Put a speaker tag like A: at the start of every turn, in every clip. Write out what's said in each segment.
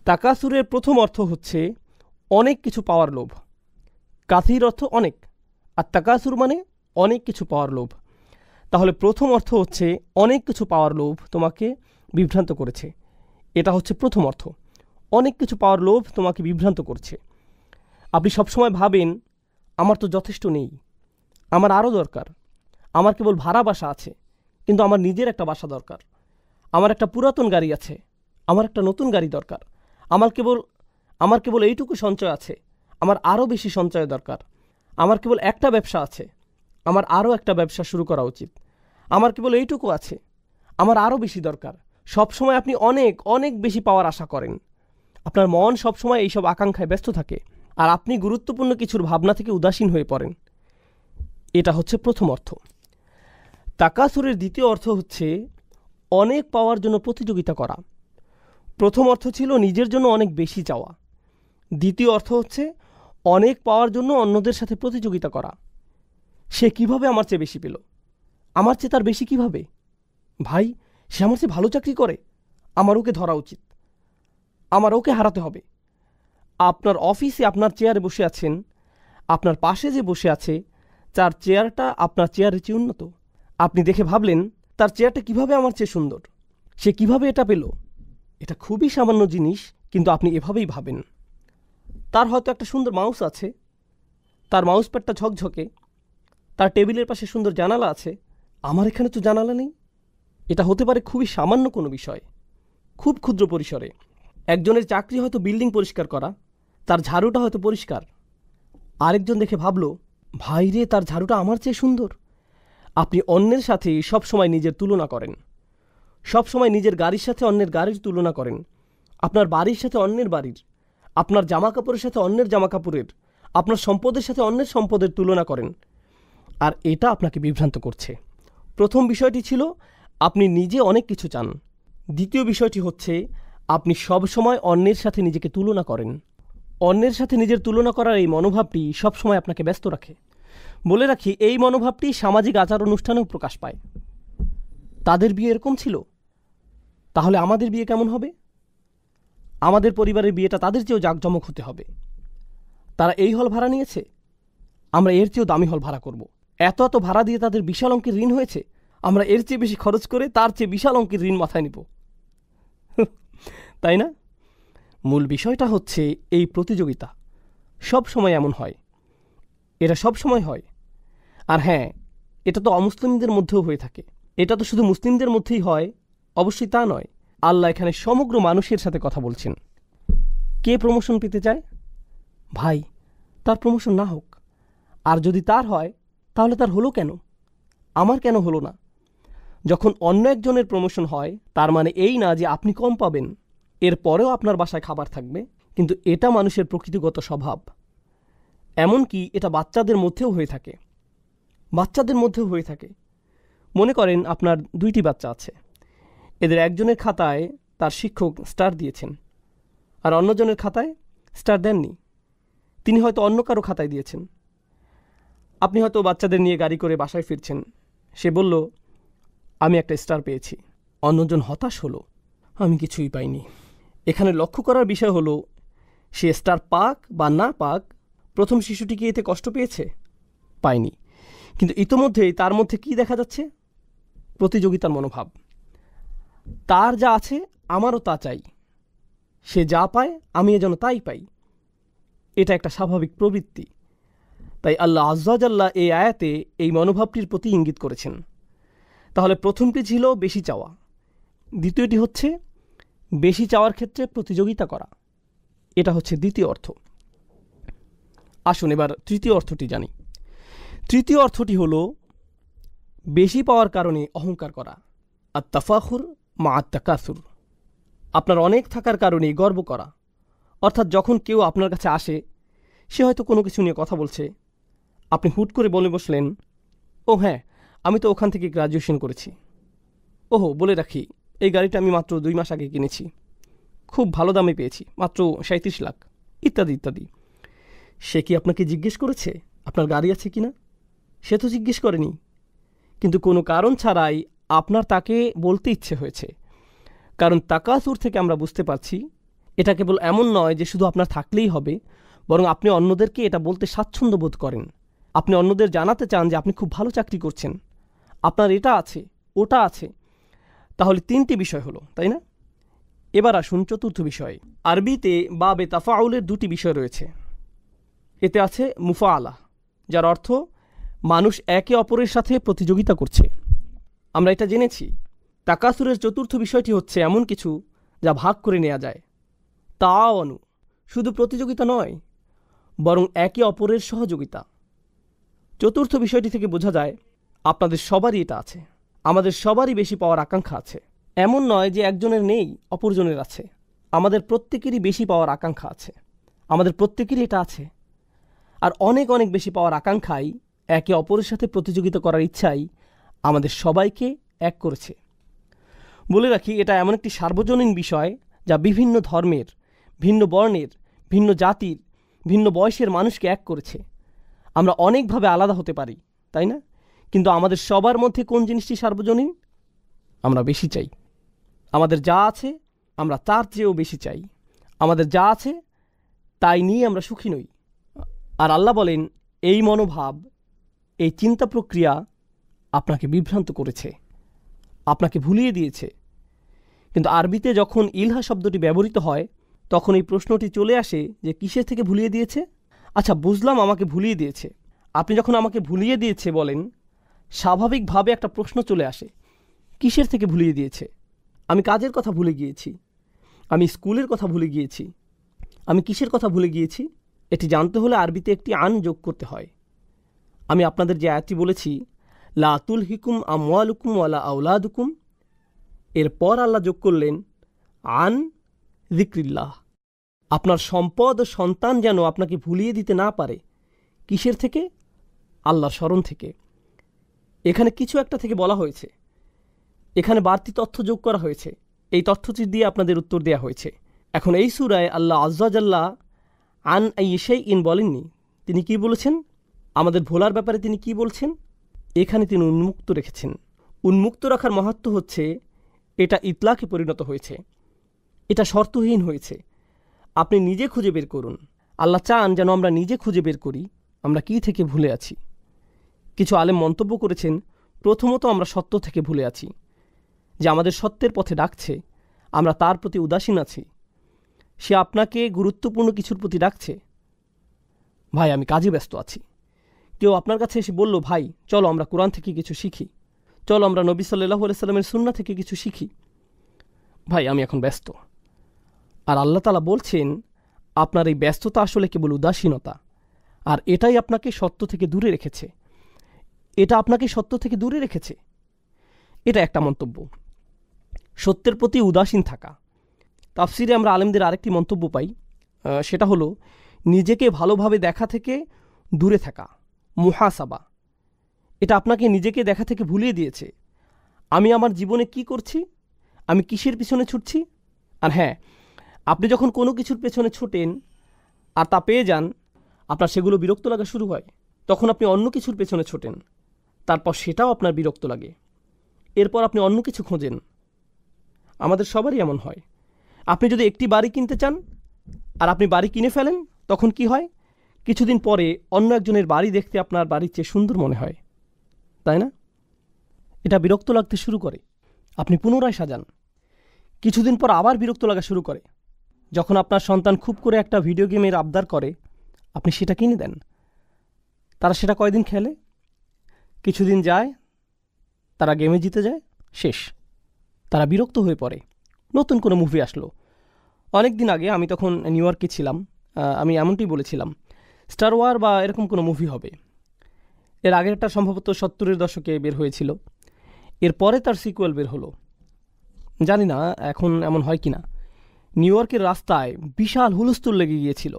A: তাকাসুরের প্রথম অর্থ হচ্ছে অনেক কিছু পাওয়ার লোভ। কাসির অর্থ অনেক, আর তাকাসুর মানে অনেক কিছু পাওয়ার লোভ। তাহলে প্রথম অর্থ হচ্ছে অনেক কিছু পাওয়ার লোভ তোমাকে বিভ্রান্ত করেছে। এটা হচ্ছে প্রথম অর্থ। অনেক কিছু পাওয়ার লোভ তোমাকে বিভ্রান্ত করছে। আপনি সবসময় ভাবেন আমার তো যথেষ্ট নেই, আমার আরও দরকার, আমার কেবল ভাড়া বাসা আছে, কিন্তু আমার নিজের একটা বাসা দরকার, আমার একটা পুরাতন গাড়ি আছে, আমার একটা নতুন গাড়ি দরকার, আমার কেবল এইটুকু সঞ্চয় আছে, আমার আরও বেশি সঞ্চয় দরকার, আমার কেবল একটা ব্যবসা আছে, আমার আরও একটা ব্যবসা শুরু করা উচিত, আমার কেবল এইটুকু আছে, আমার আরও বেশি দরকার। সবসময় আপনি অনেক অনেক বেশি পাওয়ার আশা করেন। আপনার মন সবসময় এইসব আকাঙ্ক্ষায় ব্যস্ত থাকে, আর আপনি গুরুত্বপূর্ণ কিছুর ভাবনা থেকে উদাসীন হয়ে পড়েন। এটা হচ্ছে প্রথম অর্থ। তাকাসুরের দ্বিতীয় অর্থ হচ্ছে অনেক পাওয়ার জন্য প্রতিযোগিতা করা। প্রথম অর্থ ছিল নিজের জন্য অনেক বেশি চাওয়া। দ্বিতীয় অর্থ হচ্ছে অনেক পাওয়ার জন্য অন্যদের সাথে প্রতিযোগিতা করা। সে কিভাবে আমার চেয়ে বেশি পেল, আমার চেয়ে তার বেশি কিভাবে? ভাই, সে আমার চেয়ে ভালো চাকরি করে, আমার ওকে ধরা উচিত, আমার ওকে হারাতে হবে। আপনার অফিসে আপনার চেয়ারে বসে আছেন, আপনার পাশে যে বসে আছে তার চেয়ারটা আপনার চেয়ারের চেয়ে উন্নত। আপনি দেখে ভাবলেন তার চেয়ারটা কিভাবে আমার চেয়ে সুন্দর, সে কিভাবে এটা পেল। এটা খুবই সামান্য জিনিস, কিন্তু আপনি এভাবেই ভাবেন। তার হয়তো একটা সুন্দর মাউস আছে, তার মাউস প্যাডটা ঝকঝকে, তার টেবিলের পাশে সুন্দর জানালা আছে, আমার এখানে তো জানালা নেই। এটা হতে পারে খুবই সামান্য কোনো বিষয়, খুব ক্ষুদ্র পরিসরে। একজনের চাকরি হয়তো বিল্ডিং পরিষ্কার করা, তার ঝাড়ুটা হয়তো পরিষ্কার। আরেকজন দেখে ভাবল, ভাই রে, তার ঝাড়ুটা আমার চেয়ে সুন্দর। আপনি অন্যের সাথে সবসময় নিজের তুলনা করেন, সবসময় নিজের গাড়ির সাথে অন্যের গাড়ির তুলনা করেন, আপনার বাড়ির সাথে অন্যের বাড়ির, আপনার জামা কাপড়ের সাথে অন্যের জামা কাপড়ের, আপনার সম্পদের সাথে অন্যের সম্পদের তুলনা করেন, আর এটা আপনাকে বিভ্রান্ত করছে। প্রথম বিষয়টি ছিল আপনি নিজে অনেক কিছু চান। দ্বিতীয় বিষয়টি হচ্ছে আপনি সবসময় অন্যের সাথে নিজেকে তুলনা করেন। অন্যের সাথে নিজের তুলনা করার এই মনোভাবটি সবসময় আপনাকে ব্যস্ত রাখে। বলে রাখি, এই মনোভাবটি সামাজিক আচার অনুষ্ঠানেও প্রকাশ পায়। তাদের বিয়ে এরকম ছিল, তাহলে আমাদের বিয়ে কেমন হবে? আমাদের পরিবারের বিয়েটা তাদের চেয়েও জাঁকজমক হতে হবে। তারা এই হল ভাড়া নিয়েছে, আমরা এর চেয়েও দামি হল ভাড়া করব। এত এত ভাড়া দিয়ে তাদের বিশাল অঙ্কের ঋণ হয়েছে, আমরা এর চেয়ে বেশি খরচ করে তার চেয়ে বিশাল অঙ্কের ঋণ মাথায় নিব। তাই না? মূল বিষয়টা হচ্ছে এই প্রতিযোগিতা সব সময় এমন হয়, এটা সব সময় হয়। আর হ্যাঁ, এটা তো অমুসলিমদের মধ্যেও হয়ে থাকে। এটা তো শুধু মুসলিমদের মধ্যেই হয়, অবশ্যই তা নয়। আল্লাহ এখানে সমগ্র মানুষের সাথে কথা বলছেন। কে প্রমোশন পেতে চায়? ভাই, তার প্রমোশন না হোক, আর যদি তার হয় তাহলে তার হলো কেন? আমার কেন হলো না? যখন অন্য একজনের প্রমোশন হয়, তার মানে এই না যে আপনি কম পাবেন। এর পরেও আপনার বাসায় খাবার থাকবে, কিন্তু এটা মানুষের প্রকৃতিগত স্বভাব। এমনকি এটা বাচ্চাদের মধ্যেও হয়ে থাকে। মনে করেন আপনার 2টি বাচ্চা আছে, এদের একজনের খাতায় তার শিক্ষক স্টার দিয়েছেন, আর অন্যজনের খাতায় স্টার দেননি। তিনি হয়তো অন্য কারো খাতায় দিয়েছেন। আপনি হয়তো বাচ্চাদের নিয়ে গাড়ি করে বাসায় ফিরছেন, সে বলল, আমি একটা স্টার পেয়েছি। অন্যজন হতাশ হলো, আমি কিছুই পাইনি। এখানে লক্ষ্য করার বিষয় হলো, সে স্টার পাক বা না পাক, প্রথম শিশুটি কি এতে কষ্ট পেয়েছে? পায়নি। কিন্তু ইতোমধ্যেই তার মধ্যে কি দেখা যাচ্ছে? প্রতিযোগিতার মনোভাব। তার যা আছে আমারও তা চাই, সে যা পায় আমি যেন তাই পাই। এটা একটা স্বাভাবিক প্রবৃত্তি। তাই আল্লাহ আজ্জা জাল্লা এই আয়াতে এই মনোভাবটির প্রতি ইঙ্গিত করেছেন। তাহলে প্রথমটি ছিল বেশি চাওয়া, দ্বিতীয়টি হচ্ছে বেশি চাওয়ার ক্ষেত্রে প্রতিযোগিতা করা। এটা হচ্ছে দ্বিতীয় অর্থ। আসুন এবার তৃতীয় অর্থটি জানি। তৃতীয় অর্থটি হলো বেশি পাওয়ার কারণে অহংকার করা। আত-তাফাখুর মা আত-তাকাসুর। আপনার অনেক থাকার কারণে গর্ব করা। অর্থাৎ যখন কেউ আপনার কাছে আসে, সে হয়তো কোনো কিছু নিয়ে কথা বলছে, আপনি হুট করে বলে বসলেন, ও হ্যাঁ, আমি তো ওখান থেকে গ্র্যাজুয়েশন করেছি। ওহো, বলে রাখি, এই গাড়িটা আমি মাত্র 2 মাস আগে কিনেছি, খুব ভালো দামে পেয়েছি, মাত্র 37 লাখ, ইত্যাদি ইত্যাদি। সে কি আপনাকে জিজ্ঞেস করেছে আপনার গাড়ি আছে কিনা? সে তো জিজ্ঞেস করেনি, কিন্তু কোনো কারণ ছাড়াই আপনার তাকে বলতে ইচ্ছে হয়েছে। কারণ তাকাসুর থেকে আমরা বুঝতে পারছি এটা কেবল এমন নয় যে শুধু আপনার থাকলেই হবে, বরং আপনি অন্যদেরকে এটা বলতে স্বাচ্ছন্দ্য বোধ করেন। আপনি অন্যদের জানাতে চান যে আপনি খুব ভালো চাকরি করছেন, আপনার এটা আছে, ওটা আছে। তাহলে 3টি বিষয় হলো, তাই না? এবার আসুন চতুর্থ বিষয়। আরবিতে বাবে তাফাউলের 2টি বিষয় রয়েছে। এতে আছে মুফাআলা, যার অর্থ মানুষ একে অপরের সাথে প্রতিযোগিতা করছে। আমরা এটা জেনেছি। তাকাসুরের চতুর্থ বিষয়টি হচ্ছে এমন কিছু যা ভাগ করে নেওয়া যায়। তাআওয়ানু, শুধু প্রতিযোগিতা নয়, বরং একে অপরের সহযোগিতা। চতুর্থ বিষয়টি থেকে বোঝা যায় আপনাদের সবারই এটা আছে। আমাদের সবারই বেশি পাওয়ার আকাঙ্ক্ষা আছে। এমন নয় যে একজনের নেই অপরজনের আছে। আমাদের প্রত্যেকেরই বেশি পাওয়ার আকাঙ্ক্ষা আছে। আমাদের প্রত্যেকেরই এটা আছে। আর অনেক অনেক বেশি পাওয়ার আকাঙ্ক্ষাই, একে অপরের সাথে প্রতিযোগিতা করার ইচ্ছাই আমাদের সবাইকে এক করেছে। বলে রাখি, এটা এমন একটি সার্বজনীন বিষয় যা বিভিন্ন ধর্মের, ভিন্ন বর্ণের, ভিন্ন জাতির, ভিন্ন বয়সের মানুষকে এক করেছে। আমরা অনেকভাবে আলাদা হতে পারি, তাই না? কিন্তু আমাদের সবার মধ্যে কোন জিনিসটি সার্বজনীন? আমরা বেশি চাই। আমাদের যা আছে আমরা তার চেয়েও বেশি চাই। আমাদের যা আছে তাই নিয়ে আমরা সুখী নই। আর আল্লাহ বলেন, এই মনোভাব, এই চিন্তা প্রক্রিয়া আপনাকে বিভ্রান্ত করেছে, আপনাকে ভুলিয়ে দিয়েছে। কিন্তু আরবিতে যখন ইলহা শব্দটি ব্যবহৃত হয়, তখন এই প্রশ্নটি চলে আসে যে কিসের থেকে ভুলিয়ে দিয়েছে? আচ্ছা, বুঝলাম আমাকে ভুলিয়ে দিয়েছে। আপনি যখন আমাকে ভুলিয়ে দিয়েছে বলেন, স্বাভাবিকভাবে একটা প্রশ্ন চলে আসে, কিসের থেকে ভুলিয়ে দিয়েছে? আমি কাজের কথা ভুলে গিয়েছি, আমি স্কুলের কথা ভুলে গিয়েছি, আমি কিসের কথা ভুলে গিয়েছি? এটি জানতে হলে আরবিতে একটি আন যোগ করতে হয়। আমি আপনাদের যে আয়াতটি বলেছি, লা তুলহিকুম আমওয়ালুকুম ওয়ালা আওলাদুকুম, এরপর আল্লাহ যোগ করলেন আন যিকরিল্লাহ। আপনার সম্পদ ও সন্তান যেন আপনাকে ভুলিয়ে দিতে না পারে। কিসের থেকে? আল্লাহর স্মরণ থেকে। এখানে কিছু একটা থেকে বলা হয়েছে, এখানে বাড়তি তথ্য যোগ করা হয়েছে। এই তথ্যটি দিয়ে আপনাদের উত্তর দেওয়া হয়েছে। এখন এই সূরায় আল্লাহ আযজা জাল্লা আন শাইইন বলেননি। তিনি কি বলেছেন? আমাদের ভোলার ব্যাপারে তিনি কি বলছেন? এখানে তিনি উন্মুক্ত রেখেছেন। উন্মুক্ত রাখার মাহাত্ম্য হচ্ছে এটা ইতলাকে পরিণত হয়েছে, এটা শর্তহীন হয়েছে। আপনি নিজে খুঁজে বের করুন। আল্লাহ চান যেন আমরা নিজে খুঁজে বের করি আমরা কি থেকে ভুলে আছি। কিছু আলেম মন্তব্য করেছেন, প্রথমত আমরা সত্য থেকে ভুলে আছি, যে আমাদের সত্যের পথে ডাকছে, আমরা তার প্রতি উদাসীন আছি। সে আপনাকে গুরুত্বপূর্ণ কিছুর প্রতি ডাকছে। ভাই, আমি কাজে ব্যস্ত আছি। কেউ আপনার কাছে এসে বলল, ভাই চলো আমরা কোরআন থেকে কিছু শিখি, চলো আমরা নবী সাল্লাল্লাহু আলাইহি সাল্লামের সুন্নাহ থেকে কিছু শিখি। ভাই, আমি এখন ব্যস্ত। আর আল্লাহ তাআলা বলছেন, আপনার এই ব্যস্ততা আসলে কেবল উদাসীনতা, আর এটাই আপনাকে সত্য থেকে দূরে রেখেছে। এটা আপনাকে সত্য থেকে দূরে রেখেছে। এটা একটা মন্তব্য, সত্যের প্রতি উদাসীন থাকা। তাফসিরে আমরা আলেমদের আরেকটি মন্তব্য পাই, সেটা হলো নিজেকে ভালোভাবে দেখা থেকে দূরে থাকা, মুহাসাবা। এটা আপনাকে নিজেকে দেখা থেকে ভুলিয়ে দিয়েছে। আমি আমার জীবনে কি করছি, আমি কিসের পিছনে ছুটছি। আর হ্যাঁ, আপনি যখন কোনো কিছুর পেছনে ছোটেন আর তা পেয়ে যান, আপনার সেগুলো বিরক্ত লাগা শুরু হয়। তখন আপনি অন্য কিছুর পেছনে ছোটেন, তারপর সেটাও আপনার বিরক্ত লাগে। এরপর আপনি অন্য কিছু খোঁজেন। আমাদের সবারই এমন হয়। আপনি যদি একটি বাড়ি কিনতে চান আর আপনি বাড়ি কিনে ফেলেন, তখন কি হয়? কিছুদিন পরে অন্য একজনের বাড়ি দেখতে আপনার বাড়ির চেয়ে সুন্দর মনে হয়, তাই না? এটা বিরক্ত লাগতে শুরু করে। আপনি পুনরায় সাজান। কিছুদিন পর আবার বিরক্ত লাগা শুরু করে। যখন আপনার সন্তান খুব করে একটা ভিডিও গেমের আবদার করে, আপনি সেটা কিনে দেন। তারা সেটা কয়দিন খেলে, কিছুদিন যায়, তারা গেমে জিতে যায়, শেষ। তারা বিরক্ত হয়ে পড়ে। নতুন কোনো মুভি আসলো। অনেক দিন আগে আমি তখন নিউ ইয়র্কে ছিলাম, আমি এমনটি বলেছিলাম, স্টার ওয়ার বা এরকম কোনো মুভি হবে। এর আগেরটা সম্ভবত 70-এর দশকে বের হয়েছিল। এরপরে তার সিকুয়েল বের হলো। জানি না এখন এমন হয় কি না। নিউ ইয়র্কের রাস্তায় বিশাল হুলস্থুল লেগে গিয়েছিল।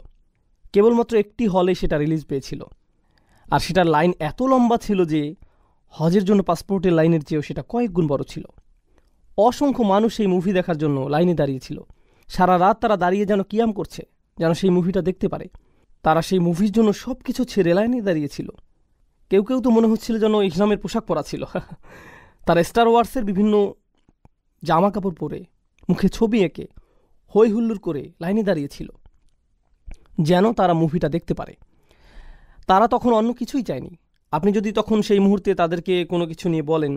A: কেবলমাত্র একটি হলে সেটা রিলিজ পেয়েছিল, আর সেটার লাইন এত লম্বা ছিল যে হজের জন্য পাসপোর্টের লাইনের চেয়েও সেটা কয়েক গুণ বড় ছিল। অসংখ্য মানুষ সেই মুভি দেখার জন্য লাইনে দাঁড়িয়েছিল। সারা রাত তারা দাঁড়িয়ে যেন কিয়াম করছে, যেন সেই মুভিটা দেখতে পারে। তারা সেই মুভির জন্য সব কিছু ছেড়ে লাইনে দাঁড়িয়েছিল। কেউ কেউ তো মনে হচ্ছিল যেন ইসলামের পোশাক পরা ছিল। তারা স্টার ওয়ার্সের বিভিন্ন জামা কাপড় পরে, মুখে ছবি এঁকে হই হুল্লোড় করে লাইনে দাঁড়িয়েছিল যেন তারা মুভিটা দেখতে পারে। তারা তখন অন্য কিছুই চায়নি। আপনি যদি তখন সেই মুহূর্তে তাদেরকে কোনো কিছু নিয়ে বলেন,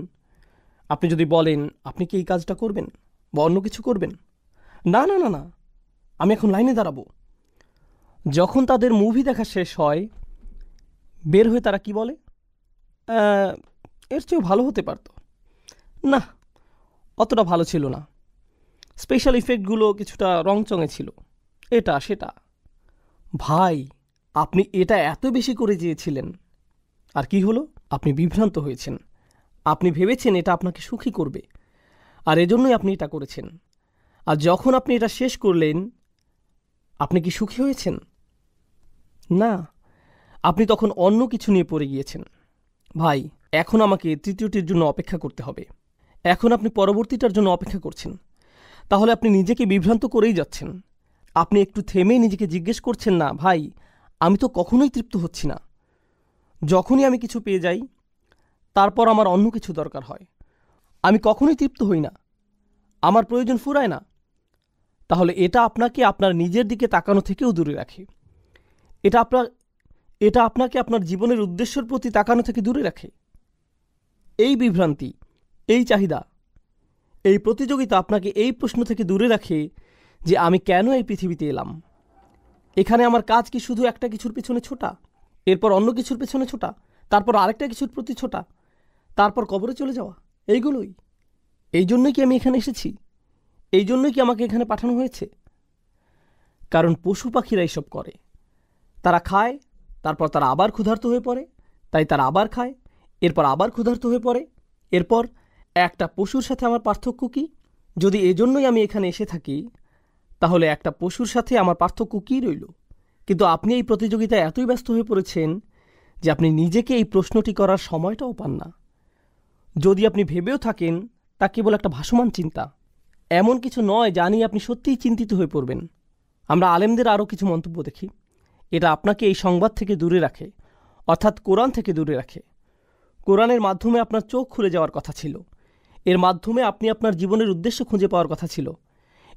A: আপনি যদি বলেন আপনি কি এই কাজটা করবেন বা অন্য কিছু করবেন, না না না না, আমি এখন লাইনে দাঁড়াবো। যখন তাদের মুভি দেখা শেষ হয়, বের হয়ে তারা কি বলে, এর চেয়েও ভালো হতে পারত, না অতটা ভালো ছিল না, স্পেশাল ইফেক্টগুলো কিছুটা রংচঙে ছিল, এটা সেটা। ভাই, আপনি এটা এত বেশি করে চেয়েছিলেন, আর কি হলো? আপনি বিভ্রান্ত হয়েছেন। আপনি ভেবেছেন এটা আপনাকে সুখী করবে, আর এজন্যই আপনি এটা করেছেন। আর যখন আপনি এটা শেষ করলেন, আপনি কি সুখী হয়েছেন? না, আপনি তখন অন্য কিছু নিয়ে পড়ে গিয়েছেন। ভাই, এখন আমাকে তৃতীয়টির জন্য অপেক্ষা করতে হবে। এখন আপনি পরবর্তীটার জন্য অপেক্ষা করছেন। তাহলে আপনি নিজেকে বিভ্রান্ত করেই যাচ্ছেন। আপনি একটু থেমে নিজেকে জিজ্ঞেস করছেন না, ভাই আমি তো কখনোই তৃপ্ত হচ্ছি না। যখনই আমি কিছু পেয়ে যাই, তারপর আমার অন্য কিছু দরকার হয়। আমি কখনোই তৃপ্ত হই না, আমার প্রয়োজন ফুরায় না। তাহলে এটা আপনাকে আপনার নিজের দিকে তাকানো থেকেও দূরে রাখে। এটা আপনাকে আপনার জীবনের উদ্দেশ্যের প্রতি তাকানো থেকে দূরে রাখে। এই বিভ্রান্তি, এই চাহিদা, এই প্রতিযোগিতা আপনাকে এই প্রশ্ন থেকে দূরে রাখে যে আমি কেন এই পৃথিবীতে এলাম। এখানে আমার কাজ কি শুধু একটা কিছুর পিছনে ছোটা, এরপর অন্য কিছুর পেছনে ছোটা, তারপর আরেকটা কিছুর প্রতি ছোটা, তারপর কবরে চলে যাওয়া, এইগুলোই? এই জন্যই কি আমি এখানে এসেছি? এই জন্যই কি আমাকে এখানে পাঠানো হয়েছে? কারণ পশু পাখিরা এইসব করে। তারা খায়, তারপর তারা আবার ক্ষুধার্ত হয়ে পড়ে, তাই তারা আবার খায়, এরপর আবার ক্ষুধার্ত হয়ে পড়ে। এরপর একটা পশুর সাথে আমার পার্থক্য কি? যদি এজন্যই আমি এখানে এসে থাকি, তাহলে একটা পশুর সাথে আমার পার্থক্য কী রইল? কিন্তু আপনি এই প্রতিযোগিতায় এতই ব্যস্ত হয়ে পড়েছেন যে আপনি নিজেকে এই প্রশ্নটি করার সময়টাও পান না। যদি আপনি ভেবেও থাকেন, তা কেবল একটা ভাসমান চিন্তা, এমন কিছু নয় যা নিয়ে আপনি সত্যিই চিন্তিত হয়ে পড়বেন। আমরা আলেমদের আরও কিছু মন্তব্য দেখি। এটা আপনাকে এই সংবাদ থেকে দূরে রাখে, অর্থাৎ কোরআন থেকে দূরে রাখে। কোরআনের মাধ্যমে আপনার চোখ খুলে যাওয়ার কথা ছিল। এর মাধ্যমে আপনি আপনার জীবনের উদ্দেশ্য খুঁজে পাওয়ার কথা ছিল।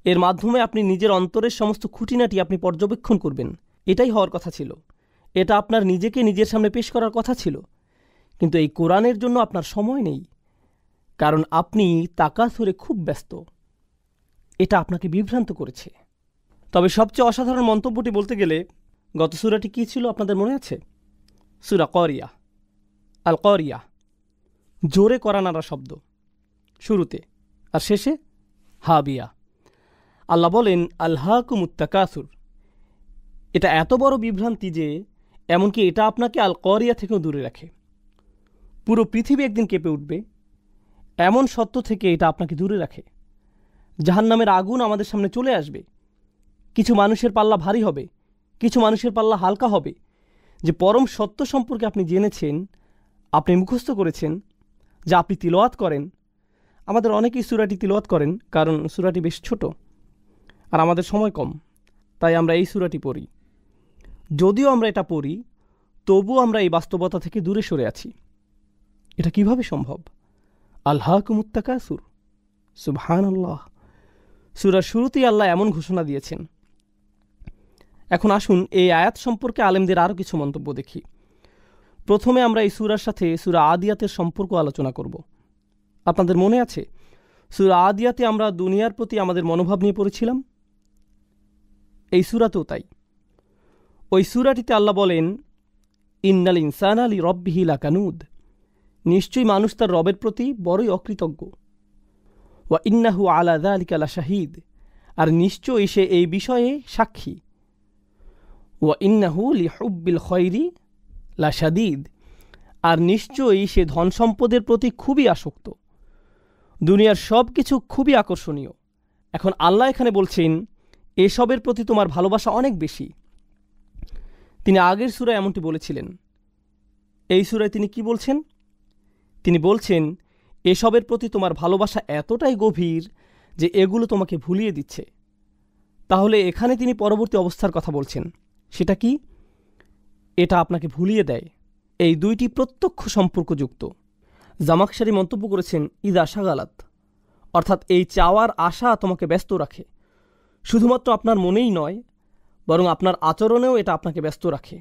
A: এর মাধ্যমে আপনি নিজের অন্তরের সমস্ত খুঁটিনাটি আপনি পর্যবেক্ষণ করবেন, এটাই হওয়ার কথা ছিল। এটা আপনার নিজেকে নিজের সামনে পেশ করার কথা ছিল। কিন্তু এই কোরআনের জন্য আপনার সময় নেই, কারণ আপনি তাকাসুরে খুব ব্যস্ত। এটা আপনাকে বিভ্রান্ত করেছে। তবে সবচেয়ে অসাধারণ মন্তব্যটি বলতে গেলে, গত সূরাটি কী ছিল আপনাদের মনে আছে? সূরা করিয়া, আল করিয়া, জোরে করা নাড়া শব্দ শুরুতে, আর শেষে হাবিয়া। আল্লাহ বলেন আলহাকুমুত তাকাসুর। এটা এত বড় বিভ্রান্তি যে এমনকি এটা আপনাকে আল করিয়া থেকেও দূরে রাখে। পুরো পৃথিবী একদিন কেঁপে উঠবে, এমন সত্য থেকে এটা আপনাকে দূরে রাখে। জাহান্নামের আগুন আমাদের সামনে চলে আসবে। কিছু মানুষের পাল্লা ভারী হবে, কিছু মানুষের পাল্লা হালকা হবে। যে পরম সত্য সম্পর্কে আপনি জেনেছেন, আপনি মুখস্থ করেছেন, যা আপনি তিলাওয়াত করেন। আমাদের অনেকেই সূরাটি তিলাওয়াত করেন, কারণ সূরাটি বেশ ছোট আর আমাদের সময় কম, তাই আমরা এই সূরাটি পড়ি। যদিও আমরা এটা পড়ি, তবুও আমরা এই বাস্তবতা থেকে দূরে সরে আছি। এটা কিভাবে সম্ভব? আলহাকুমুত তাকাসুর, সুবহানাল্লাহ। সূরার শুরুতেই আল্লাহ এমন ঘোষণা দিয়েছেন। এখন আসুন এই আয়াত সম্পর্কে আলেমদের আরও কিছু মন্তব্য দেখি। প্রথমে আমরা এই সূরার সাথে সূরা আদিয়াতের সম্পর্ক আলোচনা করব। আপনাদের মনে আছে সূরা আদিয়াতে আমরা দুনিয়ার প্রতি আমাদের মনোভাব নিয়ে পড়েছিলাম? এই সূরাতেও তাই। ওই সূরাটিতে আল্লাহ বলেন, ইন্নাল ইনসানা লি রব্বিহি লাকানুদ, নিশ্চয়ই মানুষ তার রবের প্রতি বড়ই অকৃতজ্ঞ। ওয়া ইন্নাহু আলা যালিকা লাশাহিদ, আর নিশ্চয়ই সে এই বিষয়ে সাক্ষী। ওয়া ইন্নাহু লিহুব্বিল খৈরি লাশাদীদ, আর নিশ্চয়ই সে ধন সম্পদের প্রতি খুবই আসক্ত। দুনিয়ার সব কিছু খুবই আকর্ষণীয়। এখন আল্লাহ এখানে বলছেন এসবের প্রতি তোমার ভালোবাসা অনেক বেশি। তিনি আগের সূরায় এমনটি বলেছিলেন। এই সূরায় তিনি কি বলছেন? তিনি বলছেন এসবের প্রতি তোমার ভালোবাসা এতটাই গভীর যে এগুলো তোমাকে ভুলিয়ে দিচ্ছে। তাহলে এখানে তিনি পরবর্তী অবস্থার কথা বলছেন। সেটা কি? এটা আপনাকে ভুলিয়ে দেয়। এই দুইটি প্রত্যক্ষ সম্পর্কযুক্ত। জামাকশারি মন্তব্য করেছেন, ইদা শাগালাত, অর্থাৎ এই চাওয়ার আশা তোমাকে ব্যস্ত রাখে। শুধুমাত্র আপনার মনেই নয়, বরং আপনার আচরণেও এটা আপনাকে ব্যস্ত রাখে।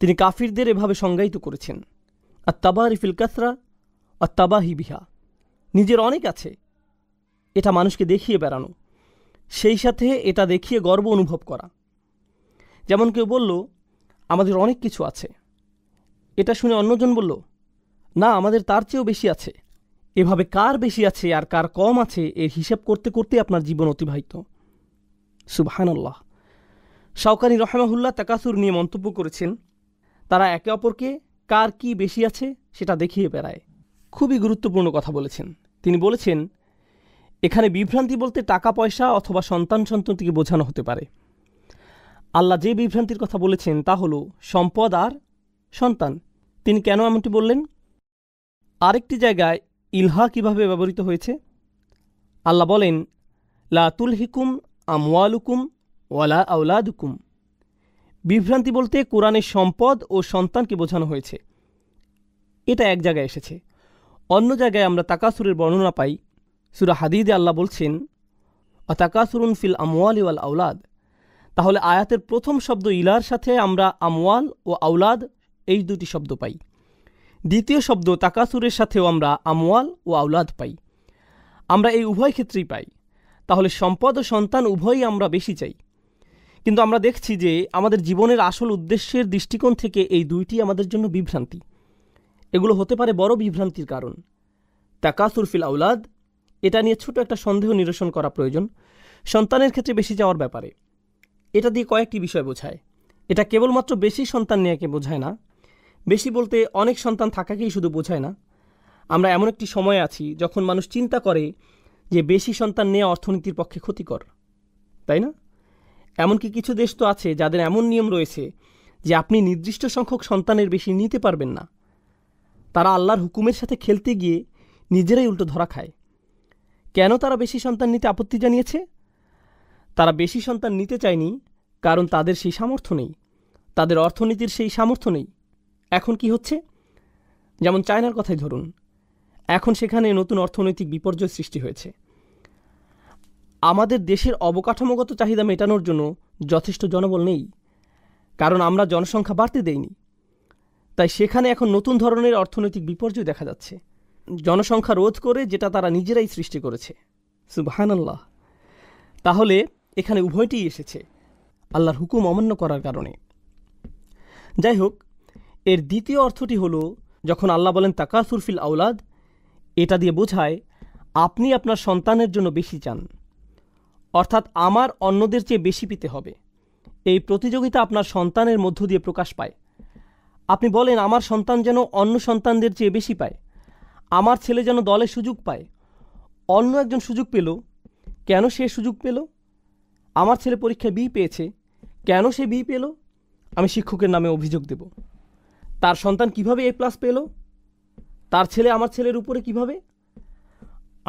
A: তিনি কাফিরদের এভাবে সংজ্ঞায়িত করেছেন, আত্তাবারি ফিল কাসরা আত্তাবাহি বিহা। নিজের অনেক আছে, এটা মানুষকে দেখিয়ে বেড়ানো, সেই সাথে এটা দেখিয়ে গর্ব অনুভব করা। যেমন কেউ বলল, আমাদের অনেক কিছু আছে। এটা শুনে অন্যজন বলল, না, আমাদের তার চেয়েও বেশি আছে। এভাবে কার বেশি আছে আর কার কম আছে এর হিসাব করতে করতে আপনার জীবন অতিবাহিত। সুবহানাল্লাহ। শাওকানি রহমাহুল্লাহ তাকাসুর নিয়ে মন্তব্য করেছেন, তারা একে অপরকে কার কি বেশি আছে সেটা দেখিয়ে বেড়ায়। খুবই গুরুত্বপূর্ণ কথা বলেছেন। তিনি বলেছেন, এখানে বিভ্রান্তি বলতে টাকা পয়সা অথবা সন্তানটিকে বোঝানো হতে পারে। আল্লাহ যে বিভ্রান্তির কথা বলেছেন তা হলো সম্পদ আর সন্তান। তিনি কেন এমনটি বললেন? আরেকটি জায়গায় ইলহা কিভাবে ব্যবহৃত হয়েছে? আল্লাহ বলেন, লা তুলহিকুম আমওয়ালুকুম ওয়ালা আওলাদুকুম। বিভ্রান্তি বলতে কোরআনের সম্পদ ও সন্তানকে বোঝানো হয়েছে। এটা এক জায়গায় এসেছে। অন্য জায়গায় আমরা তাকাসুরের বর্ণনা পাই। সূরা হাদীদে আল্লাহ বলছেন, আতাকাসুরুন ফিল আমওয়ালি ওয়াল আওলাদ। তাহলে আয়াতের প্রথম শব্দ ইলার সাথে আমরা আমওয়াল ও আওলাদ এই দুটি শব্দ পাই। দ্বিতীয় শব্দ তাকাসুরের সাথেও আমরা আমওয়াল ও আওলাদ পাই। আমরা এই উভয় ক্ষেত্রেই পাই। তাহলে সম্পদ ও সন্তান উভয়ই আমরা বেশি চাই। কিন্তু আমরা দেখছি যে আমাদের জীবনের আসল উদ্দেশ্যের দৃষ্টিকোণ থেকে এই দুইটি আমাদের জন্য বিভ্রান্তি। এগুলো হতে পারে বড় বিভ্রান্তির কারণ। তাকাসুর ফিল আওলাদ, এটা নিয়ে ছোট একটা সন্দেহ নিরসন করা প্রয়োজন। সন্তানের ক্ষেত্রে বেশি যাওয়ার ব্যাপারে এটা দিয়ে কয়েকটি বিষয় বোঝায়। এটা কেবলমাত্র বেশি সন্তান নেওয়াকে বোঝায় না। বেশি বলতে অনেক সন্তান থাকাকেই শুধু বোঝায় না। আমরা এমন একটি সময় আছি যখন মানুষ চিন্তা করে যে বেশি সন্তান নেওয়া অর্থনীতির পক্ষে ক্ষতিকর, তাই না? এমনকি কিছু দেশ তো আছে যাদের এমন নিয়ম রয়েছে যে আপনি নির্দিষ্ট সংখ্যক সন্তানের বেশি নিতে পারবেন না। তারা আল্লাহর হুকুমের সাথে খেলতে গিয়ে নিজেরাই উল্টো ধরা খায়। কেন তারা বেশি সন্তান নিতে আপত্তি জানিয়েছে? তারা বেশি সন্তান নিতে চায়নি কারণ তাদের সেই সামর্থ্য নেই, তাদের অর্থনীতির সেই সামর্থ্য নেই। এখন কি হচ্ছে? যেমন চায়নার কথাই ধরুন, এখন সেখানে নতুন অর্থনৈতিক বিপর্যয় সৃষ্টি হয়েছে। আমাদের দেশের অবকাঠামোগত চাহিদা মেটানোর জন্য যথেষ্ট জনবল নেই, কারণ আমরা জনসংখ্যা বাড়তে দেইনি। তাই সেখানে এখন নতুন ধরনের অর্থনৈতিক বিপর্যয় দেখা যাচ্ছে, জনসংখ্যা রোধ করে, যেটা তারা নিজেরাই সৃষ্টি করেছে। সুবহানাল্লাহ। তাহলে এখানে উভয়টিই এসেছে আল্লাহর হুকুম অমান্য করার কারণে। যাই হোক, এর দ্বিতীয় অর্থটি হলো, যখন আল্লাহ বলেন তাকাসুর ফিল আওলাদ, এটা দিয়ে বোঝায় আপনি আপনার সন্তানের জন্য বেশি চান, অর্থাৎ আমার অন্যদের চেয়ে বেশি পেতে হবে। এই প্রতিযোগিতা আপনার সন্তানের মধ্য দিয়ে প্রকাশ পায়। আপনি বলেন, আমার সন্তান যেন অন্য সন্তানদের চেয়ে বেশি পায়, আমার ছেলে যেন দলে সুযোগ পায়। অন্য একজন সুযোগ পেল, কেন সে সুযোগ পেল? আমার ছেলে পরীক্ষায় বি পেয়েছে, কেন সে বি পেল? আমি শিক্ষকের নামে অভিযোগ দেব। তার সন্তান কিভাবে এ প্লাস পেল? তার ছেলে আমার ছেলের উপরে কিভাবে?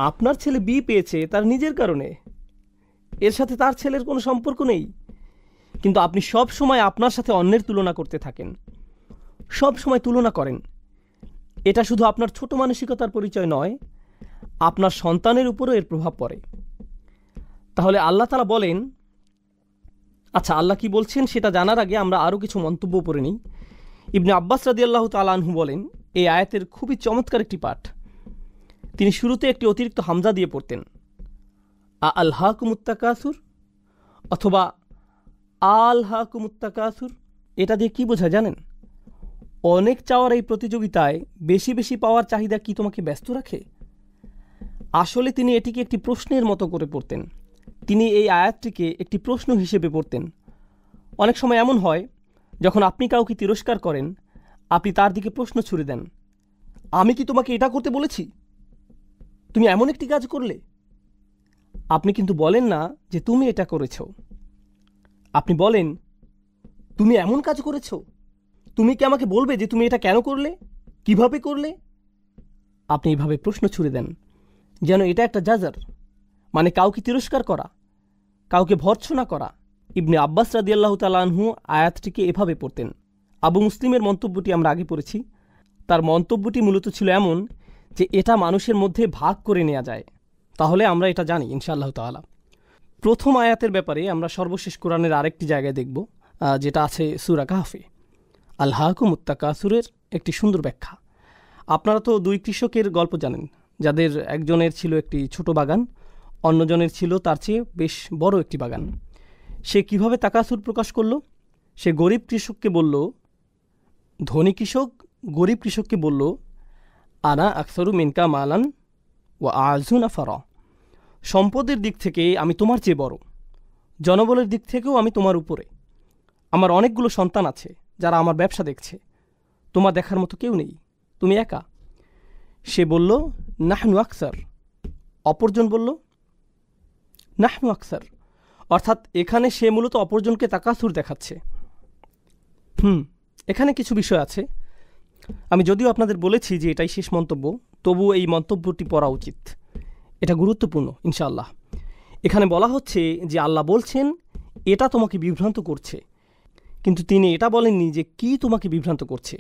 A: আপনার ছেলে বি পেয়েছে তার নিজের কারণে, এর সাথে তার ছেলের কোনো সম্পর্ক নেই। কিন্তু আপনি সব সময় আপনার সাথে অন্যের তুলনা করতে থাকেন, সব সময় তুলনা করেন। এটা শুধু আপনার ছোট মানসিকতার পরিচয় নয়, আপনার সন্তানের উপরও এর প্রভাব পড়ে। তাহলে আল্লাহ তাআলা বলেন, আচ্ছা, আল্লাহ কি বলছেন সেটা জানার আগে আমরা আরও কিছু মন্তব্য করে নিই। ইবনে আব্বাস রাদিয়াল্লাহু তাআলা আনহু বলেন, এই আয়াতের খুবই চমৎকার একটি পাঠ। তিনি শুরুতে একটি অতিরিক্ত হামজা দিয়ে পড়তেন, আলহাকুমুত তাকাসুর অথবা আলহাকুমুত তাকাসুর। এটা দিয়ে কি বোঝায় জানেন? অনেক চাওয়ার এই প্রতিযোগিতায় বেশি বেশি পাওয়ার চাহিদা কি তোমাকে ব্যস্ত রাখে? আসলে তিনি এটিকে একটি প্রশ্নের মতো করে পড়তেন। তিনি এই আয়াতটিকে একটি প্রশ্ন হিসেবে পড়তেন। অনেক সময় এমন হয়, যখন আপনি কাউকে তিরস্কার করেন, আপনি তার দিকে প্রশ্ন ছুড়ে দেন, আমি কি তোমাকে এটা করতে বলেছি? তুমি এমন একটি কাজ করলে। আপনি কিন্তু বলেন না যে তুমি এটা করেছ, আপনি বলেন তুমি এমন কাজ করেছ। তুমি কি আমাকে বলবে যে তুমি এটা কেন করলে, কিভাবে করলে? আপনি এইভাবে প্রশ্ন ছুড়ে দেন, যেন এটা একটা জাজার, মানে কাউকে তিরস্কার করা, কাউকে ভর্ৎসনা করা। ইবনে আব্বাস রাদিয়াল্লাহু তাআলা আনহু আয়াতটিকে এভাবে পড়তেন। আবু মুসলিমের মন্তব্যটি আমরা আগে পড়েছি। তার মন্তব্যটি মূলত ছিল এমন যে এটা মানুষের মধ্যে ভাগ করে নেওয়া যায়। তাহলে আমরা এটা জানি ইনশাআল্লাহ তাআলা। প্রথম আয়াতের ব্যাপারে আমরা সর্বশেষ কোরআনের আরেকটি জায়গায় দেখব, যেটা আছে সূরা কাহফে। আলহাকুমুত তাকাসুরের একটি সুন্দর ব্যাখ্যা। আপনারা তো দুই কৃষকের গল্প জানেন, যাদের একজনের ছিল একটি ছোট বাগান, অন্যজনের ছিল তার চেয়ে বেশ বড় একটি বাগান। সে কিভাবে তাকাসুর প্রকাশ করল? সে গরিব কৃষককে বলল, ধনী কৃষক গরিব কৃষককে বলল, আনা আকসরু মিনকা মালান ও আজু নাফারা, সম্পদের দিক থেকে আমি তোমার চেয়ে বড়, জনবলের দিক থেকেও আমি তোমার উপরে, আমার অনেকগুলো সন্তান আছে যারা আমার ব্যবসা দেখছে, তোমার দেখার মতো কেউ নেই, তুমি একা। সে বলল, নাহনু আকসার। অপরজন বলল, নাহনু আকসার। অর্থাৎ এখানে সে মূলত অপরজনকে তাকাসুর দেখাচ্ছে। এখানে কিছু বিষয় আছে। আমি যদিও আপনাদের বলেছি যে এটাই শেষ মন্তব্য, তবুও এই মন্তব্যটি পড়া উচিত, এটা গুরুত্বপূর্ণ ইনশাআল্লাহ। এখানে বলা হচ্ছে যে আল্লাহ বলছেন এটা তোমাকে বিভ্রান্ত করছে, কিন্তু তিনি এটা বলেননি যে কি তোমাকে বিভ্রান্ত করছে।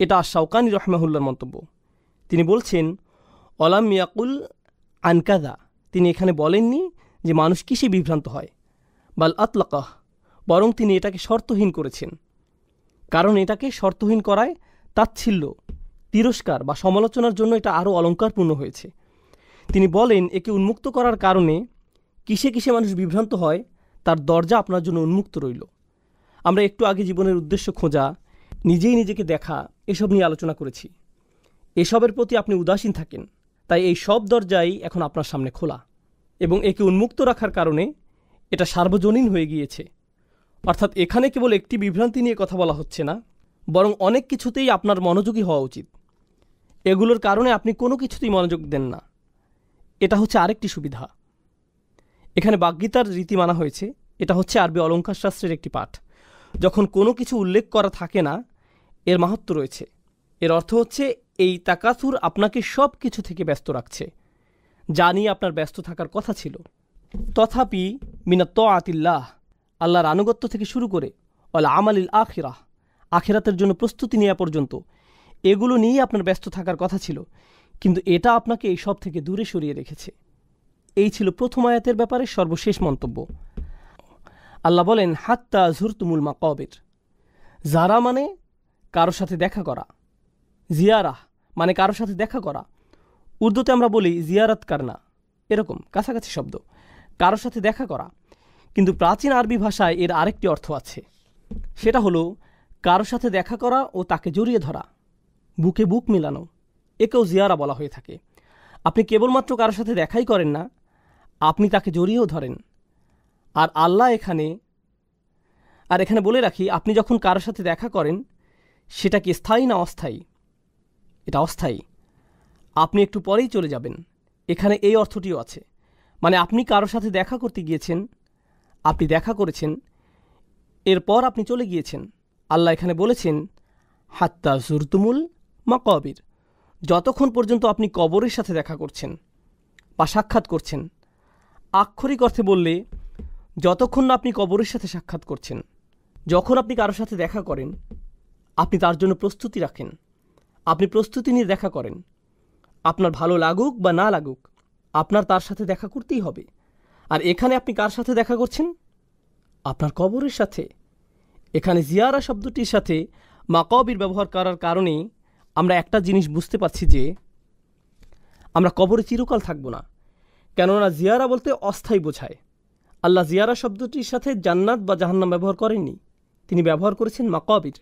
A: এটা শাওকানি রহমাহুল্লাহর মন্তব্য। তিনি বলছেন অলাম ইয়াকুল আনকাদা, তিনি এখানে বলেননি যে মানুষ কিসে বিভ্রান্ত হয়, বাল আতলাকাহ, বরং তিনি এটাকে শর্তহীন করেছেন। কারণ এটাকে শর্তহীন করায় তাচ্ছিল্য, তিরস্কার বা সমালোচনার জন্য এটা আরও অলঙ্কারপূর্ণ হয়েছে। তিনি বলেন একে উন্মুক্ত করার কারণে কিসে কিসে মানুষ বিভ্রান্ত হয় তার দরজা আপনার জন্য উন্মুক্ত রইল। আমরা একটু আগে জীবনের উদ্দেশ্য খোঁজা, নিজেই নিজেকে দেখা, এসব নিয়ে আলোচনা করেছি। এসবের প্রতি আপনি উদাসীন থাকেন, তাই এই সব দরজাই এখন আপনার সামনে খোলা, এবং একে উন্মুক্ত রাখার কারণে এটা সার্বজনীন হয়ে গিয়েছে। অর্থাৎ এখানে কেবল একটি বিভ্রান্তি নিয়ে কথা বলা হচ্ছে না, বরং অনেক কিছুতেই আপনার মনোযোগী হওয়া উচিত। এগুলোর কারণে আপনি কোনো কিছুতেই মনোযোগ দেন না, এটা হচ্ছে আরেকটি সুবিধা। এখানে বাগ্যিতার রীতি মানা হয়েছে, এটা হচ্ছে আরবি অলঙ্কার শাস্ত্রের একটি পাঠ। যখন কোনো কিছু উল্লেখ করা থাকে না, এর মাহাত্ম্য রয়েছে। এর অর্থ হচ্ছে এই তাকাসুর আপনাকে সব কিছু থেকে ব্যস্ত রাখছে, যা নিয়ে আপনার ব্যস্ত থাকার কথা ছিল। তথাপি মিনাত আতিল্লাহ, আল্লাহর আনুগত্য থেকে শুরু করে অল আমালিল আখিরাহ, আখিরাতের জন্য প্রস্তুতি নেওয়া পর্যন্ত, এগুলো নিয়েই আপনার ব্যস্ত থাকার কথা ছিল, কিন্তু এটা আপনাকে এই সব থেকে দূরে সরিয়ে রেখেছে। এই ছিল প্রথম আয়াতের ব্যাপারে সর্বশেষ মন্তব্য। আল্লাহ বলেন হাত্তা জুরতুমুল মাকাবির। যারা মানে কারোর সাথে দেখা করা, জিয়ারাহ মানে কারোর সাথে দেখা করা। উর্দুতে আমরা বলি জিয়ারাত কারনা, এরকম কাছাকাছি শব্দ, কারোর সাথে দেখা করা। কিন্তু প্রাচীন আরবি ভাষায় এর আরেকটি অর্থ আছে, সেটা হলো কারোর সাথে দেখা করা ও তাকে জড়িয়ে ধরা, বুকে বুক মিলানো, একেও জিয়ারা বলা হয়ে থাকে। আপনি কেবলমাত্র কারোর সাথে দেখাই করেন না, আপনি তাকে জড়িয়েও ধরেন। আর আল্লাহ এখানে বলে রাখি, আপনি যখন কারোর সাথে দেখা করেন সেটা কি স্থায়ী না অস্থায়ী? এটা অস্থায়ী, আপনি একটু পরেই চলে যাবেন। এখানে এই অর্থটিও আছে, মানে আপনি কারোর সাথে দেখা করতে গিয়েছেন, আপনি দেখা করেছেন, এরপর আপনি চলে গিয়েছেন। আল্লাহ এখানে বলেছেন হাত্তা জুরতুমুল মাকাবির, যতক্ষণ পর্যন্ত আপনি কবরের সাথে দেখা করছেন বা সাক্ষাৎ করছেন। আক্ষরিক অর্থে বললে যতক্ষণ না আপনি কবরের সাথে সাক্ষাৎ করছেন। যখন আপনি কারোর সাথে দেখা করেন, আপনি তার জন্য প্রস্তুতি রাখেন, আপনি প্রস্তুতি নিয়ে দেখা করেন। আপনার ভালো লাগুক বা না লাগুক, আপনার তার সাথে দেখা করতেই হবে। আর এখানে আপনি কার সাথে দেখা করছেন? আপনার কবরের সাথে। এখানে জিয়ারা শব্দটির সাথে মাকাবির ব্যবহার করার কারণে আমরা একটা জিনিস বুঝতে পারছি যে আমরা কবরে চিরকাল থাকব না, কেননা জিয়ারা বলতে অস্থায়ী বোঝায়। আল্লাহ জিয়ারা শব্দটির সাথে জান্নাত বা জাহান্নাম ব্যবহার করেননি, তিনি ব্যবহার করেছেন মাকাবির,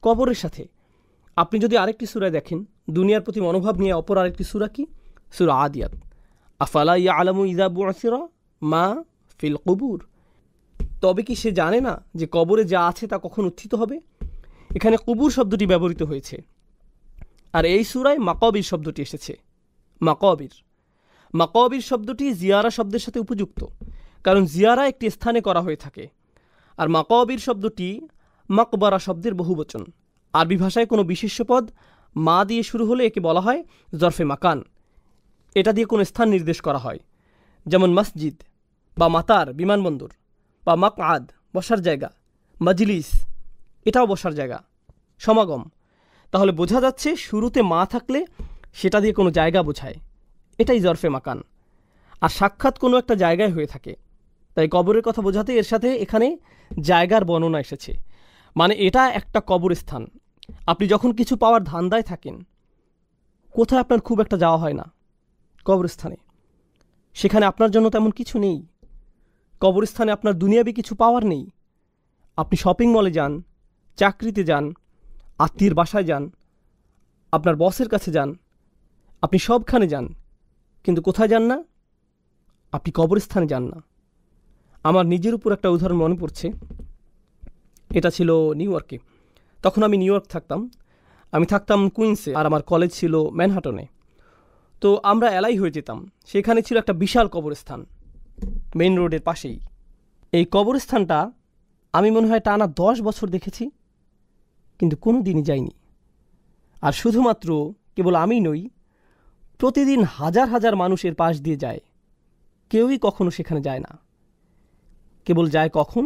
A: কবরের সাথে। আপনি যদি আরেকটি সূরায় দেখেন, দুনিয়ার প্রতি মনোভাব নিয়ে অপর আরেকটি সূরা কি? সূরা আদিয়াত। আফালা ইয়ালামু ইযা বু'সিরা মা ফিল কুবুর, তবে কি সে জানে না যে কবরে যা আছে তা কখন উত্থিত হবে? এখানে কুবুর শব্দটি ব্যবহৃত হয়েছে, আর এই সূরায় মাকাবির শব্দটি এসেছে। মাকাবির শব্দটি জিয়ারা শব্দের সাথে উপযুক্ত, কারণ জিয়ারা একটি স্থানে করা হয়ে থাকে। আর মাকাবির শব্দটি মাকবারা শব্দের বহুবচন। আরবি ভাষায় কোনো বিশেষ্য পদ মা দিয়ে শুরু হলে একে বলা হয় জরফে মাকান। এটা দিয়ে কোনো স্থান নির্দেশ করা হয়, যেমন মসজিদ বা মাতার বিমানবন্দর, বা মাকআদ বসার জায়গা, মজলিস এটাও বসার জায়গা, সমাগম। তাহলে বোঝা যাচ্ছে শুরুতে মা থাকলে সেটা দিয়ে কোনো জায়গা বোঝায়, এটাই জরফে মাকান। আর সাক্ষাৎ কোনো একটা জায়গায় হয়ে থাকে, তাই কবরের কথা বোঝাতে এর সাথে এখানে জায়গার বর্ণনা এসেছে। মানে এটা একটা কবরস্থান। আপনি যখন কিছু পাওয়ার ধান্দায় থাকেন, কোথায় আপনার খুব একটা যাওয়া হয় না? কবরস্থানে। সেখানে আপনার জন্য তেমন কিছু নেই। কবরস্থানে আপনার দুনিয়াবি কিছু পাওয়ার নেই। আপনি শপিং মলে যান, চাকরিতে যান, আত্মীয়ের বাসায় যান, আপনার বসের কাছে যান, আপনি সবখানে যান, কিন্তু কোথায় যান না? আপনি কবরস্থানে যান না। আমার নিজের উপর একটা উদাহরণ মনে পড়ছে। এটা ছিল নিউ ইয়র্কে। তখন আমি নিউ ইয়র্ক থাকতাম। আমি থাকতাম কুইন্সে, আর আমার কলেজ ছিল ম্যানহাটনে। তো আমরা এলাই হয়ে যেতাম। সেখানে ছিল একটা বিশাল কবরস্থান, মেইন রোডের পাশেই। এই কবরস্থানটা আমি মনে হয় টানা 10 বছর দেখেছি, কিন্তু কোনো দিনই যাইনি। আর শুধুমাত্র কেবল আমি নই, প্রতিদিন হাজার হাজার মানুষ এর পাশ দিয়ে যায়। কেউই কখনো সেখানে যায় না। কেবল যায় কখন?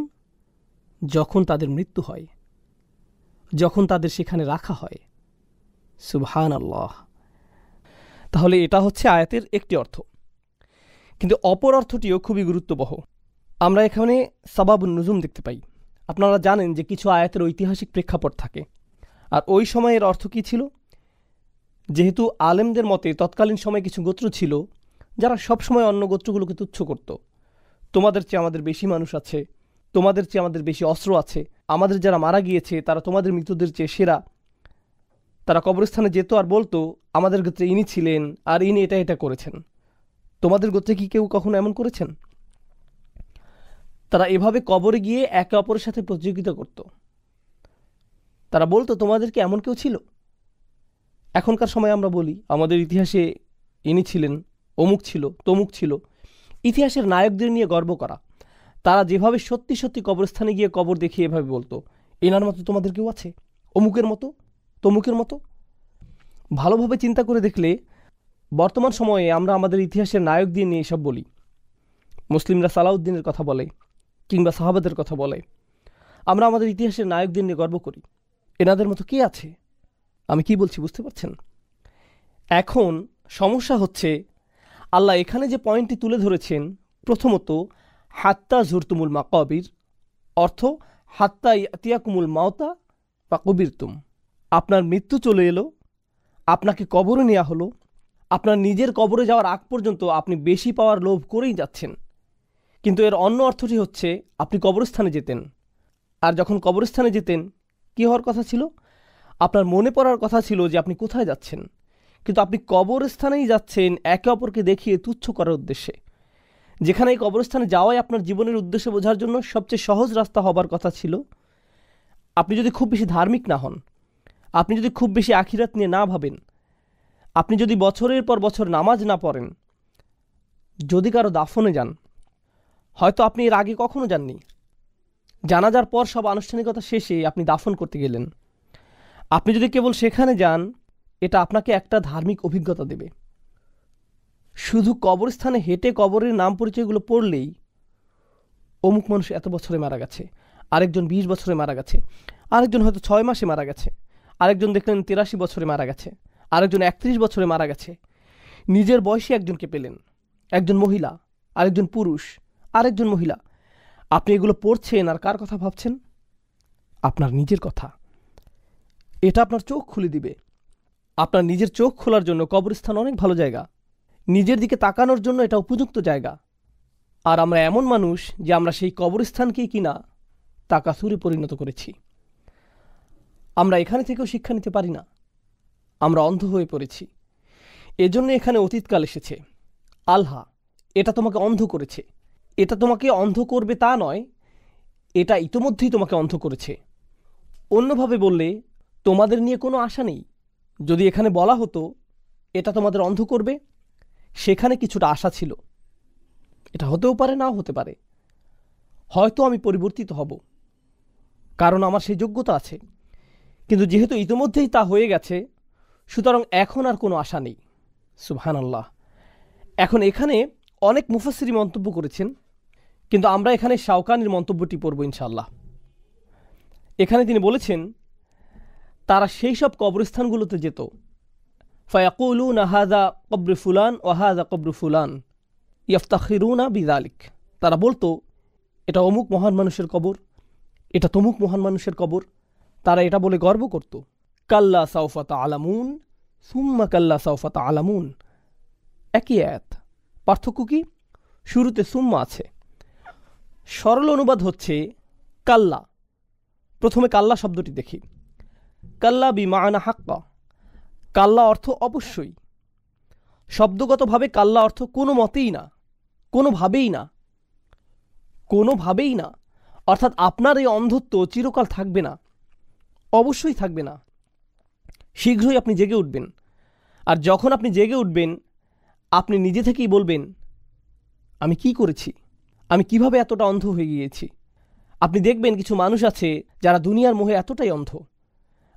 A: যখন তাদের মৃত্যু হয়, যখন তাদের সেখানে রাখা হয়। সুবহানাল্লাহ। তাহলে এটা হচ্ছে আয়াতের একটি অর্থ, কিন্তু অপর অর্থটিও খুবই গুরুত্ববহ। আমরা এখানে সাবাবুন নুজুম দেখতে পাই। আপনারা জানেন যে কিছু আয়াতের ঐতিহাসিক প্রেক্ষাপট থাকে, আর ওই সময়ের অর্থ কী ছিল? যেহেতু আলেমদের মতে তৎকালীন সময়ে কিছু গোত্র ছিল যারা সবসময় অন্য গোত্রগুলোকে তুচ্ছ করত। তোমাদের চেয়ে আমাদের বেশি মানুষ আছে, তোমাদের চেয়ে আমাদের বেশি অস্ত্র আছে, আমাদের যারা মারা গিয়েছে তারা তোমাদের মৃতদের চেয়ে সেরা। তারা কবরস্থানে যেত আর বলতো, আমাদের গোত্রে ইনি ছিলেন আর ইনি এটা এটা করেছেন। তোমাদের গোত্রে কি কেউ কখনো এমন করেছেন? তারা এভাবে কবরে গিয়ে একে অপরের সাথে প্রতিযোগিতা করত। তারা বলতো, তোমাদের কি এমন কেউ ছিল? এখনকার সময় আমরা বলি, আমাদের ইতিহাসে ইনি ছিলেন, অমুক ছিল, তমুক ছিল। ইতিহাসের নায়কদের নিয়ে গর্ব করা। তারা যেভাবে সত্যি সত্যি কবরস্থানে গিয়ে কবর দেখিয়ে এভাবে বলতো, এনার মতো তোমাদের কেউ আছে? অমুকের মতো, তমুকের মতো। ভালোভাবে চিন্তা করে দেখলে বর্তমান সময়ে আমরা আমাদের ইতিহাসের নায়কদের নিয়ে এসব বলি। মুসলিমরা সালাউদ্দিনের কথা বলে, কিংবা সাহাবাদের কথা বলে। আমরা আমাদের ইতিহাসের নায়কদের নিয়ে গর্ব করি। এনাদের মতো কে আছে? আমি কি বলছি বুঝতে পারছেন? এখন সমস্যা হচ্ছে, আল্লাহ এখানে যে পয়েন্টটি তুলে ধরেছেন, প্রথমত হাত্তা জুরতুমুল মাকাবির, অর্থ হাত্তা ইয়াতিয়াকুমুল মাওতা বা কবিরতুম। আপনার মৃত্যু চলে এলো, আপনাকে কবরে নেওয়া হলো, আপনার নিজের কবরে যাওয়ার আগ পর্যন্ত আপনি বেশি পাওয়ার লোভ করেই যাচ্ছেন। কিন্তু এর অন্য অর্থটি হচ্ছে, আপনি কবরস্থানে যেতেন, আর যখন কবরস্থানে যেতেন কী হওয়ার কথা ছিল? আপনার মনে পড়ার কথা ছিল যে আপনি কোথায় যাচ্ছেন, কিন্তু আপনি কবরস্থানেই যাচ্ছেন একে অপরকে দেখিয়ে তুচ্ছ করার উদ্দেশ্যে। যেখানে এই কবরস্থানে যাওয়াই আপনার জীবনের উদ্দেশ্য বোঝার জন্য সবচেয়ে সহজ রাস্তা হবার কথা ছিল। আপনি যদি খুব বেশি ধার্মিক না হন, আপনি যদি খুব বেশি আখিরাত নিয়ে না ভাবেন, আপনি যদি বছরের পর বছর নামাজ না পড়েন, যদি কারো দাফনে যান, হয়তো আপনি এর আগে কখনো যাননি, জানাজার পর সব আনুষ্ঠানিকতা শেষে আপনি দাফন করতে গেলেন, আপনি যদি কেবল সেখানে যান, এটা আপনাকে একটা ধার্মিক অভিজ্ঞতা দেবে। শুধু কবরস্থানে হেঁটে কবরের নাম পরিচয়গুলো পড়লেই, অমুক মানুষ এত বছরে মারা গেছে, আরেকজন 20 বছরে মারা গেছে, আরেকজন হয়তো 6 মাসে মারা গেছে, আরেকজন দেখলেন 83 বছরে মারা গেছে, আরেকজন 31 বছরে মারা গেছে। নিজের বয়সে একজনকে পেলেন, একজন মহিলা, আরেকজন পুরুষ, আরেকজন মহিলা। আপনি এগুলো পড়ছেন আর কার কথা ভাবছেন? আপনার নিজের কথা। এটা আপনার চোখ খুলে দিবে। আপনার নিজের চোখ খোলার জন্য কবরস্থান অনেক ভালো জায়গা। নিজের দিকে তাকানোর জন্য এটা উপযুক্ত জায়গা। আর আমরা এমন মানুষ যে আমরা সেই কবরস্থানকেই কিনা তাকাসুরে পরিণত করেছি। আমরা এখানে থেকেও শিক্ষা নিতে পারি না, আমরা অন্ধ হয়ে পড়েছি। এজন্য এখানে অতীতকাল এসেছে। আল্লাহ এটা তোমাকে অন্ধ করেছে। এটা তোমাকে অন্ধ করবে তা নয়, এটা ইতোমধ্যেই তোমাকে অন্ধ করেছে। অন্যভাবে বললে, তোমাদের নিয়ে কোনো আশা নেই। যদি এখানে বলা হতো এটা তোমাদের অন্ধ করবে, সেখানে কিছুটা আশা ছিল। এটা হতেও পারে, নাও হতে পারে। হয়তো আমি পরিবর্তিত হব, কারণ আমার সেই যোগ্যতা আছে। কিন্তু যেহেতু ইতোমধ্যেই তা হয়ে গেছে, সুতরাং এখন আর কোনো আশা নেই। সুবহানাল্লাহ। এখন এখানে অনেক মুফাসসির মন্তব্য করেছেন, কিন্তু আমরা এখানে শাওকানির মন্তব্যটি পড়ব ইনশাআল্লাহ। এখানে তিনি বলেছেন, তারা সেই সব কবরস্থানগুলোতে যেত, ফায়াকুলুনা হাযা কবর ফুলান ওয়া হাযা কবর ফুলান ইফতাখিরুনা বিযালিক। তারা বলতো, এটা অমুক মহান মানুষের কবর, এটা তমুক মহান মানুষের কবর, তারা এটা বলে গর্ব করত। কাল্লা সাউফা তা'লামুন সুম্মা কাল্লা সাউফা তা'লামুন, একই আয়াত, পার্থক্য কি? শুরুতে সুম্মা আছে। সরল অনুবাদ হচ্ছে কাল্লা। প্রথমে কাল্লা শব্দটি দেখি। কাল্লা বিমাআনা হাক্কা, কাল্লা অর্থ অবশ্যই। শব্দগতভাবে কাল্লা অর্থ কোনো মতেই না, কোনোভাবেই না, কোনোভাবেই না। অর্থাৎ আপনার এই অন্ধত্ব চিরকাল থাকবে না, অবশ্যই থাকবে না। শীঘ্রই আপনি জেগে উঠবেন। আর যখন আপনি জেগে উঠবেন, আপনি নিজে থেকেই বলবেন, আমি কি করেছি, আমি কিভাবে এতটা অন্ধ হয়ে গিয়েছি। আপনি দেখবেন কিছু মানুষ আছে যারা দুনিয়ার মোহে এতটাই অন্ধ,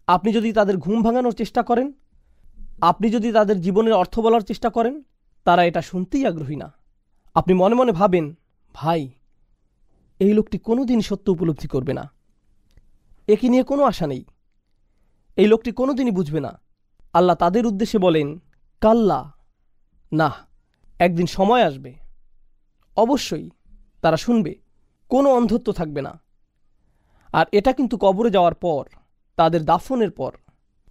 A: আপনি যদি তাদের ঘুম ভাঙানোর চেষ্টা করেন, আপনি যদি তাদের জীবনের অর্থ বলার চেষ্টা করেন, তারা এটা শুনতেই আগ্রহী না। আপনি মনে মনে ভাবেন, ভাই, এই লোকটি কোনো দিন সত্য উপলব্ধি করবে না, একে নিয়ে কোনো আশা নেই, এই লোকটি কোনো দিনই বুঝবে না। আল্লাহ তাদের উদ্দেশ্যে বলেন, কাল্লা, না, একদিন সময় আসবে, অবশ্যই তারা শুনবে, কোনো অন্ধত্ব থাকবে না। আর এটা কিন্তু কবরে যাওয়ার পর, তাদের দাফনের পর।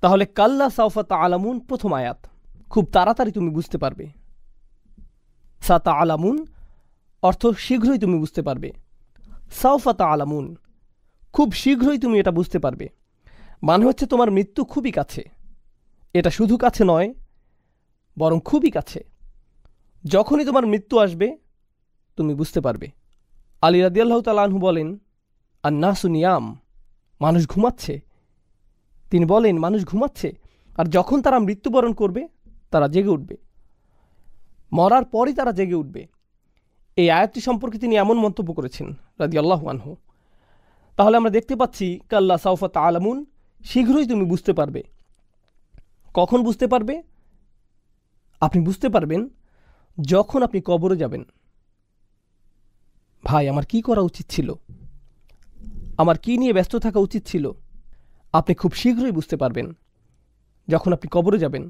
A: তাহলে কাল্লা সাউফা তা'লামুন প্রথম আয়াত, খুব তাড়াতাড়ি তুমি বুঝতে পারবে। সা তা'লামুন অর্থ শীঘ্রই তুমি বুঝতে পারবে। সাউফা তা'লামুন, খুব শীঘ্রই তুমি এটা বুঝতে পারবে। মানে হচ্ছে তোমার মৃত্যু খুবই কাছে। এটা শুধু কাছে নয়, বরং খুবই কাছে। যখনই তোমার মৃত্যু আসবে, তুমি বুঝতে পারবে। আলী রাদিয়াল্লাহু তাআলা আনহু বলেন, আন-নাসু নিয়াম, মানুষ ঘুমাচ্ছে। তিনি বলেন, মানুষ ঘুমাচ্ছে, আর যখন তারা মৃত্যুবরণ করবে, তারা জেগে উঠবে। মরার পরই তারা জেগে উঠবে। এই আয়াতটি সম্পর্কে তিনি এমন মন্তব্য করেছেন রাদিয়াল্লাহু আনহু। তাহলে আমরা দেখতে পাচ্ছি, কাল্লা সাউফা তা'লামুন, শীঘ্রই তুমি বুঝতে পারবে। কখন বুঝতে পারবে? আপনি বুঝতে পারবেন যখন আপনি কবরে যাবেন। ভাই, আমার কি করা উচিত ছিল, আমার কি নিয়ে ব্যস্ত থাকা উচিত ছিল, আপনি খুব শীঘ্রই বুঝতে পারবেন যখন আপনি কবরে যাবেন।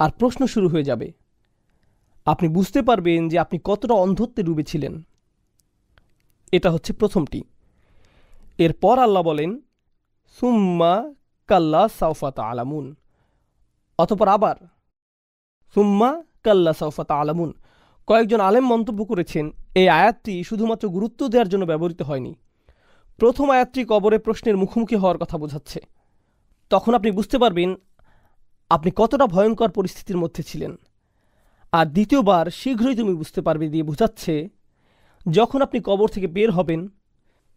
A: আর প্রশ্ন শুরু হয়ে যাবে। আপনি বুঝতে পারবেন যে আপনি কতটা অন্ধত্বে ডুবেছিলেন। এটা হচ্ছে প্রথমটি। এরপর আল্লাহ বলেন, সুম্মা কাল্লা সাউফা তা'লামুন, অতঃপর আবার সুম্মা কাল্লা সাউফা তা'লামুন। কয়েকজন আলেম মন্তব্য করেছেন, এই আয়াতটি শুধুমাত্র গুরুত্ব দেওয়ার জন্য ব্যবহৃত হয়নি। প্রথম আয়াতটি কবরে প্রশ্নের মুখোমুখি হওয়ার কথা বোঝাচ্ছে। তখন আপনি বুঝতে পারবেন আপনি কতটা ভয়ঙ্কর পরিস্থিতির মধ্যে ছিলেন। আর দ্বিতীয়বার শীঘ্রই তুমি বুঝতে পারবে দিয়ে বোঝাচ্ছে যখন আপনি কবর থেকে বের হবেন,